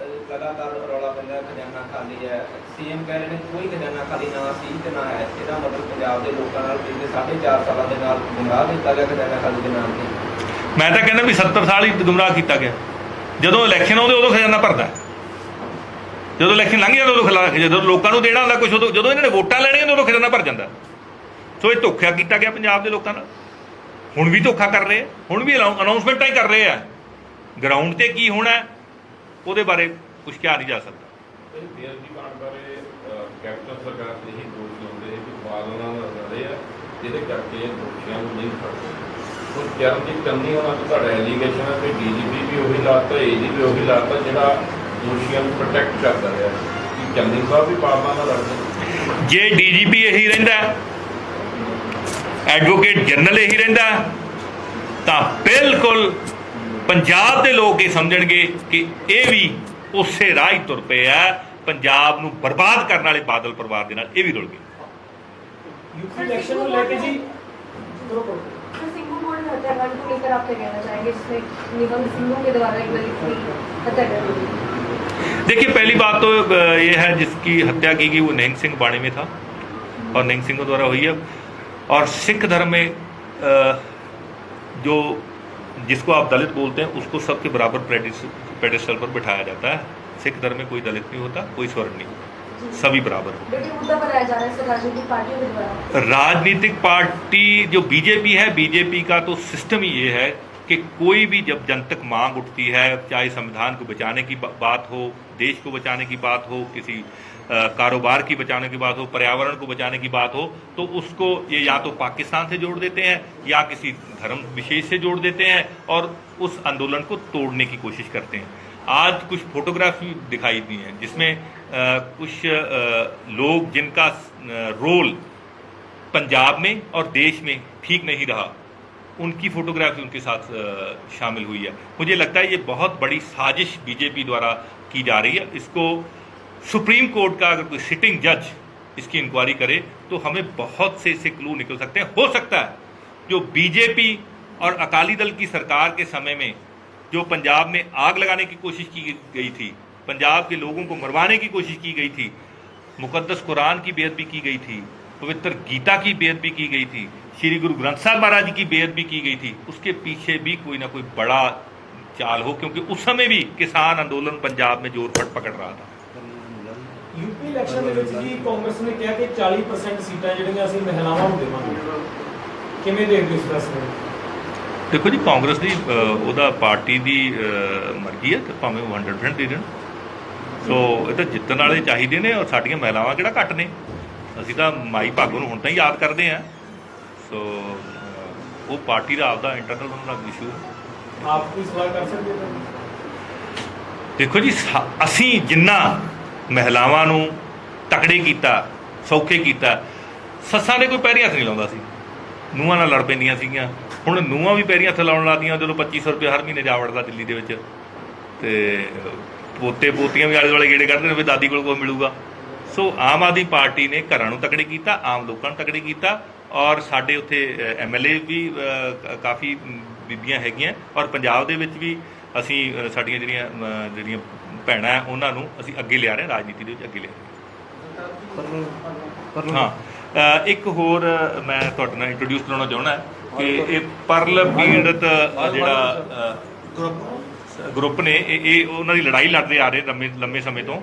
ਲਗਾਤਾਰ ਰੌਲਾ ਪੈਂਦਾ, ਖਜ਼ਾਨਾ ਖਾਲੀ ਹੈ। ਸੀਐਮ ਕਹਿ ਰਹੇ ਨੇ ਕੋਈ ਖਜ਼ਾਨਾ ਖਾਲੀ ਨਾ ਸੀ ਤੇ ਨਾ ਹੈ। ਇਹਦਾ ਮਤਲਬ ਪੰਜਾਬ ਦੇ ਲੋਕਾਂ ਨਾਲ ਪਿਛਲੇ 4.5 ਸਾਲਾਂ ਦੇ ਨਾਲ ਗੁੰਮਰਾਹ ਕੀਤਾ ਗਿਆ ਖਜ਼ਾਨਾ ਖਾਲੀ ਦੇ ਨਾਮ ਤੇ। ਮੈਂ ਤਾਂ ਕਹਿੰਦਾ ਵੀ 70 ਸਾਲ ਹੀ ਗੁੰਮਰਾਹ ਕੀਤਾ ਗਿਆ। ਜਦੋਂ ਇਲੈਕਸ਼ਨ ਆਉਂਦੇ ਉਦੋਂ ਖਜ਼ਾਨਾ ਭਰਦਾ, ਜਦੋਂ ਇਲੈਕਸ਼ਨ ਲੰਘ ਜਾਂਦਾ ਉਦੋਂ ਜਦੋਂ ਲੋਕਾਂ ਨੂੰ ਦੇਣਾ ਹੁੰਦਾ ਕੁਛ, ਉਦੋਂ ਜਦੋਂ ਇਹਨਾਂ ਨੇ ਵੋਟਾਂ ਲੈਣੀਆਂ ਉਦੋਂ ਖਜ਼ਾਨਾ ਭਰ ਜਾਂਦਾ। ਸੋ ਇਹ ਧੋਖਾ ਕੀਤਾ ਗਿਆ ਪੰਜਾਬ ਦੇ ਲੋਕਾਂ ਨਾਲ। ਹੁਣ ਵੀ ਧੋਖਾ ਕਰ ਰਹੇ ਆ, ਹੁਣ ਵੀ ਅਨਾਉਂਸਮੈਂਟਾਂ ਹੀ ਕਰ ਰਹੇ ਆ। ਗਰਾਊਂਡ ਤੇ ਕੀ ਹੋਣਾ ਉਹਦੇ ਬਾਰੇ ਕੁਝ ਕਿਹਾ ਨਹੀਂ ਜਾ ਸਕਦਾ। ਬੇਅਦਬੀ ਕਾਂਡ ਬਾਰੇ ਕੈਪਟਨ ਸਰਕਾਰ ਤੇ ਹੀ ਦੋਸ਼ ਲਾਉਂਦੇ ਕਿ ਬਾਦਲ ਨਾਲ ਲੜੇ ਆ, ਜਿਹਦੇ ਕਰਕੇ ਦੋਸ਼ੀਆਂ ਨੂੰ ਨਹੀਂ ਫੜਦੇ। ਹੁਣ ਚਰਨਜੀਤ ਚੰਨੀ ਉਹਨਾਂ ਤੋਂ ਤੁਹਾਡਾ ਐਲੀਗੇਸ਼ਨ ਹੈ ਕਿ ਡੀਜੀਪੀ ਵੀ ਉਹੀ ਲਾਤਾ, ਏਜੀ ਵੀ ਉਹੀ ਲਾਤਾ ਜਿਹੜਾ ਦੋਸ਼ੀਆਂ ਨੂੰ ਪ੍ਰੋਟੈਕਟ ਕਰਦਾ ਰਿਹਾ। ਕਿ ਚੰਨੀ ਸਾਹਿਬ ਵੀ ਬਾਦਲਾਂ ਨਾਲ ਲੜਦੇ? ਜੇ ਡੀਜੀਪੀ ਇਹੀ ਰਹਿੰਦਾ, ਐਡਵੋਕੇਟ ਜਨਰਲ ਇਹੀ ਰਹਿੰਦਾ, ਤਾਂ ਬਿਲਕੁਲ ਪੰਜਾਬ ਦੇ ਲੋਕ ਇਹ ਸਮਝਣਗੇ ਕਿ ਇਹ ਵੀ ਉਸੇ ਰਾਹ ਹੀ ਤੁਰ ਪਏ ਆ। ਪੰਜਾਬ ਨੂੰ ਬਰਬਾਦ ਕਰਨ ਵਾਲੇ ਬਾਦਲ ਪਰਿਵਾਰ ਦੇ ਨਾਲ ਇਹ ਵੀ ਰੁਲ ਗਏ। यूपी इलेक्शन को लेके जी सिंघू बोर्ड हत्याकांड को लेकर आप क्या कहना चाहेंगे, जिसमें निबंध सिंघू के द्वारा एक दलित की हत्या कर दी? देखिए, पहली बात तो ये है जिसकी हत्या की गई वो निहंग सिंह बाणे में था और निहंग सिंह द्वारा हुई है। और सिख धर्म में जो जिसको आप दलित बोलते हैं उसको सबके बराबर पेडिस्टल पर बिठाया जाता है। सिख धर्म में कोई दलित नहीं होता, कोई स्वर्ण नहीं, सभी बराबर हो। लेकिन मुद्दा बनाया जा रहा है इसे राजनीतिक पार्टियों के द्वारा। राजनीतिक पार्टी जो बीजेपी है, बीजेपी का तो सिस्टम ही ये है कि कोई भी जब जनतक मांग उठती है, चाहे संविधान को बचाने की बात हो, देश को बचाने की बात हो, किसी कारोबार की बचाने की बात हो, पर्यावरण को बचाने की बात हो, तो उसको ये या तो पाकिस्तान से जोड़ देते हैं या किसी धर्म विशेष से जोड़ देते हैं और उस आंदोलन को तोड़ने की कोशिश करते हैं। आज कुछ फोटोग्राफी दिखाई दी हैं जिसमें कुछ लोग जिनका रोल पंजाब में और देश में ठीक नहीं रहा, उनकी फोटोग्राफी उनके साथ शामिल हुई है। मुझे लगता है ये बहुत बड़ी साजिश बीजेपी द्वारा की जा रही है। इसको सुप्रीम कोर्ट का अगर कोई सिटिंग जज इसकी इंक्वायरी करे तो हमें बहुत से इससे क्लू निकल सकते हैं। हो सकता है जो बीजेपी और अकाली दल की सरकार के समय में जो पंजाब में आग लगाने की कोशिश की गई थी, पंजाब के लोगों को मरवाने की कोशिश की गई थी, मुकद्दस कुरान की बेअदबी की गई थी, पवित्र गीता की बेअदबी की गई थी, श्री गुरु ग्रंथ साहब महाराज जी की बेअदबी की गई थी, उसके पीछे भी कोई ना कोई बड़ा चाल हो, क्योंकि उस समय भी किसान आंदोलन पंजाब में जोर पकड़ रहा था। यूपी इलेक्शन ਦੇ ਵਿੱਚ ਜੀ ਕਾਂਗਰਸ ਨੇ ਕਿਹਾ ਕਿ 40% ਸੀਟਾਂ ਜਿਹੜੀਆਂ ਅਸੀਂ ਮਹਿਲਾਵਾਂ ਨੂੰ ਦੇਵਾਂਗੇ। ਕਿਵੇਂ ਦੇਖਦੇ ਹੋ ਇਸ ਫੈਸਲੇ ਨੂੰ? ਦੇਖੋ ਜੀ, ਕਾਂਗਰਸ ਦੀ ਉਹਦਾ ਪਾਰਟੀ ਦੀ ਮਰਜ਼ੀ ਹੈ, ਤੇ ਭਾਵੇਂ ਉਹ 100% ਦੇ ਦੇਣ। ਸੋ ਇਹ ਤਾਂ ਜਿੱਤਣ ਵਾਲੇ ਚਾਹੀਦੇ ਨੇ, ਔਰ ਸਾਡੀਆਂ ਮਹਿਲਾਵਾਂ ਕਿਹੜਾ ਘੱਟ ਨੇ। ਅਸੀਂ ਤਾਂ ਮਾਈ ਭਾਗੋ ਨੂੰ ਹੁਣ ਤਾਂ ਹੀ ਯਾਦ ਕਰਦੇ ਹਾਂ। ਸੋ ਉਹ ਪਾਰਟੀ ਦਾ ਆਪਦਾ ਇੰਟਰਨਲ ਉਹਨਾਂ ਦਾ ਇਸ਼ੂ ਹੈ। ਆਪ ਕੋਈ ਸਵਾਲ ਕਰ ਸਕਦੇ ਹੋ? ਦੇਖੋ ਜੀ, ਅਸੀਂ ਜਿੰਨਾ ਮਹਿਲਾਵਾਂ ਨੂੰ ਤਕੜੇ ਕੀਤਾ, ਸੌਖੇ ਕੀਤਾ, ਸੱਸਾਂ ਦੇ ਕੋਈ ਪੈਰੀਂ ਹੱਥ ਨਹੀਂ ਲਾਉਂਦਾ ਸੀ। ਨੂੰਹਾਂ ਨਾਲ ਲੜ ਪੈਂਦੀਆਂ ਸੀਗੀਆਂ। ਹੁਣ ਨੂੰਹਾਂ ਵੀ ਪੈਰੀਂ ਹੱਥ ਲਾਉਣ ਲੱਗਦੀਆਂ ਜਦੋਂ 2500 ਰੁਪਏ ਹਰ ਮਹੀਨੇ ਜਾ ਵੜਦਾ ਦਿੱਲੀ ਦੇ ਵਿੱਚ, ਤੇ ਪੋਤੇ ਪੋਤੀਆਂ ਵੀ ਆਲੇ ਦੁਆਲੇ ਗੇੜੇ ਕੱਢਦੇ ਨੇ ਵੀ ਦਾਦੀ ਕੋਲ ਕੁਛ ਮਿਲੂਗਾ। ਸੋ ਆਮ ਆਦਮੀ ਪਾਰਟੀ ਨੇ ਘਰਾਂ ਨੂੰ ਤਕੜੇ ਕੀਤਾ, ਆਮ ਲੋਕਾਂ ਨੂੰ ਤਕੜੇ ਕੀਤਾ, ਔਰ ਸਾਡੇ ਉੱਥੇ MLA ਵੀ ਕਾਫੀ ਬੀਬੀਆਂ ਹੈਗੀਆਂ, ਔਰ ਪੰਜਾਬ ਦੇ ਵਿੱਚ ਵੀ ਅਸੀਂ ਸਾਡੀਆਂ ਜਿਹੜੀਆਂ ਭੈਣਾਂ ਉਹਨਾਂ ਨੂੰ ਅਸੀਂ ਅੱਗੇ ਲਿਆ ਰਹੇ, ਰਾਜਨੀਤੀ ਦੇ ਵਿੱਚ ਅੱਗੇ ਲਿਆ ਰਹੇ। ਹਾਂ, ਇੱਕ ਹੋਰ ਮੈਂ ਤੁਹਾਡੇ ਨਾਲ ਇੰਟਰੋਡਿਊਸ ਕਰਾਉਣਾ ਚਾਹੁੰਦਾ ਕਿ ਇਹ ਪਰਲ ਪੀੜਤ ਜਿਹੜਾ ਗਰੁੱਪ ਨੇ, ਇਹ ਉਹਨਾਂ ਦੀ ਲੜਾਈ ਲੜਦੇ ਆ ਰਹੇ ਲੰਮੇ ਸਮੇਂ ਤੋਂ।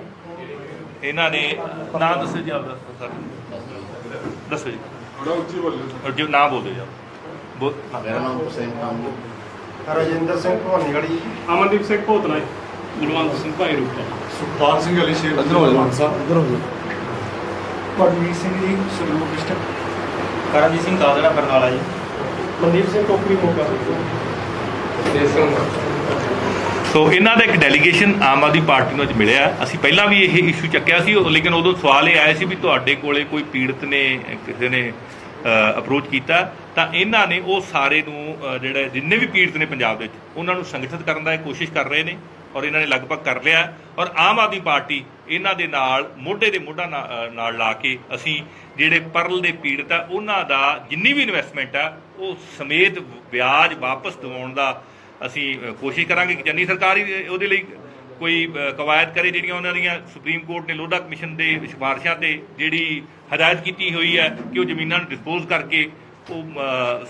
ਇਹਨਾਂ ਨੇ ਨਾਮ ਦੱਸੋ ਜੀ ਆਪਦਾ, ਸਰ ਦੱਸੋ ਜੀ, ਥੋੜਾ ਉੱਚੀ ਬੋਲੋ ਜੋ ਨਾਮ ਬੋਲਦੇ ਜਾ। ਮੇਰਾ ਨਾਮ ਹੁਸੈਨ ਖਾਨ, ਰਜਿੰਦਰ ਸਿੰਘ ਭਵਾਨੀਗੜ੍ਹ, ਅਮਨਦੀਪ ਸਿੰਘ ਭੋਤਨਾ, ਗੁਰਵੰਤ ਸਿੰਘ ਭਾਈ ਰੂਪਾ, ਸੁਖਪਾਲ ਸਿੰਘ ਅਲੀ ਸ਼ੇਰ, ਪਰਮਜੀਤ ਸਿੰਘ ਜੀ ਸਰੂਰ ਡਿਸਟ੍ਰਿਕਟ, ਕਰਮਜੀਤ ਸਿੰਘ ਦਾਦੜਾ ਬਰਨਾਲਾ ਜੀ। ਮਨਦੀਪ ਸਿੰਘ ਟੋਕਰੀ ਮੋਗਾ। ਸੋ ਇਹਨਾਂ ਦਾ ਇੱਕ ਡੈਲੀਗੇਸ਼ਨ ਆਮ ਆਦਮੀ ਪਾਰਟੀ ਨੂੰ ਅੱਜ ਮਿਲਿਆ। ਅਸੀਂ ਪਹਿਲਾਂ ਵੀ ਇਹ ਇਸ਼ੂ ਚੱਕਿਆ ਸੀ, ਲੇਕਿਨ ਉਦੋਂ ਸਵਾਲ ਇਹ ਆਇਆ ਸੀ ਵੀ ਤੁਹਾਡੇ ਕੋਲੇ ਕੋਈ ਪੀੜਤ ਨੇ ਕਿਸੇ ਨੇ ਅਪਰੋਚ ਕੀਤਾ, ਤਾਂ ਇਹਨਾਂ ਨੇ ਉਹ ਸਾਰੇ ਨੂੰ ਜਿਹੜੇ ਜਿੰਨੇ ਵੀ ਪੀੜਤ ਨੇ ਪੰਜਾਬ ਦੇ ਵਿੱਚ ਉਹਨਾਂ ਨੂੰ ਸੰਗਠਿਤ ਕਰਨ ਦਾ ਕੋਸ਼ਿਸ਼ ਕਰ ਰਹੇ ਨੇ, ਔਰ ਇਹਨਾਂ ਨੇ ਲਗਭਗ ਕਰ ਲਿਆ। ਔਰ ਆਮ ਆਦਮੀ ਪਾਰਟੀ ਇਹਨਾਂ ਦੇ ਨਾਲ ਮੋਢੇ ਦੇ ਮੋਢਾ ਨਾਲ ਲਾ ਕੇ ਅਸੀਂ ਜਿਹੜੇ ਪਰਲ ਦੇ ਪੀੜਤ ਆ ਉਹਨਾਂ ਦਾ ਜਿੰਨੀ ਵੀ ਇਨਵੈਸਟਮੈਂਟ ਆ ਉਹ ਸਮੇਤ ਵਿਆਜ ਵਾਪਸ ਦਿਵਾਉਣ ਦਾ ਅਸੀਂ ਕੋਸ਼ਿਸ਼ ਕਰਾਂਗੇ ਕਿ ਜੰਨੀ ਸਰਕਾਰ ਹੀ ਉਹਦੇ ਲਈ ਕੋਈ ਕਵਾਇਦ ਕਰੇ, ਜਿਹੜੀਆਂ ਉਹਨਾਂ ਦੀਆਂ ਸੁਪਰੀਮ ਕੋਰਟ ਨੇ ਲੋਧਾ ਕਮਿਸ਼ਨ ਦੇ ਸਿਫਾਰਿਸ਼ਾਂ ਤੇ ਜਿਹੜੀ ਹਦਾਇਤ ਕੀਤੀ ਹੋਈ ਹੈ ਕਿ ਉਹ ਜ਼ਮੀਨਾਂ ਨੂੰ ਡਿਸਪੋਜ਼ ਕਰਕੇ ਉਹ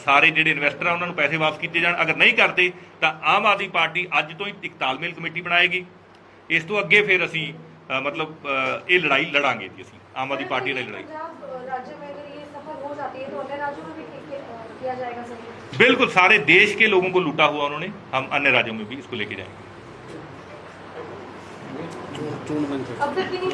ਸਾਰੇ ਜਿਹੜੇ ਇਨਵੈਸਟਰ ਆ ਉਹਨਾਂ ਨੂੰ ਪੈਸੇ ਵਾਪਸ ਕੀਤੇ ਜਾਣ। ਅਗਰ ਨਹੀਂ ਕਰਦੇ ਤਾਂ ਆਮ ਆਦਮੀ ਪਾਰਟੀ ਅੱਜ ਤੋਂ ਹੀ ਇੱਕ ਤਾਲਮੇਲ ਕਮੇਟੀ ਬਣਾਏਗੀ। ਇਸ ਤੋਂ ਅੱਗੇ ਫਿਰ ਅਸੀਂ ਇਹ ਲੜਾਈ ਲੜਾਂਗੇ ਜੀ। ਅਸੀਂ ਆਮ ਆਦਮੀ पार्टी की लड़ाई राज्य में अगर ये सफल हो जाती है तो अन्य राज्यों में भी किया जाएगा सर? बिल्कुल, सारे देश के लोगों को लूटा हुआ उन्होंने, हम अन्य राज्यों में भी इसको लेके जाएंगे। अब तक कितनी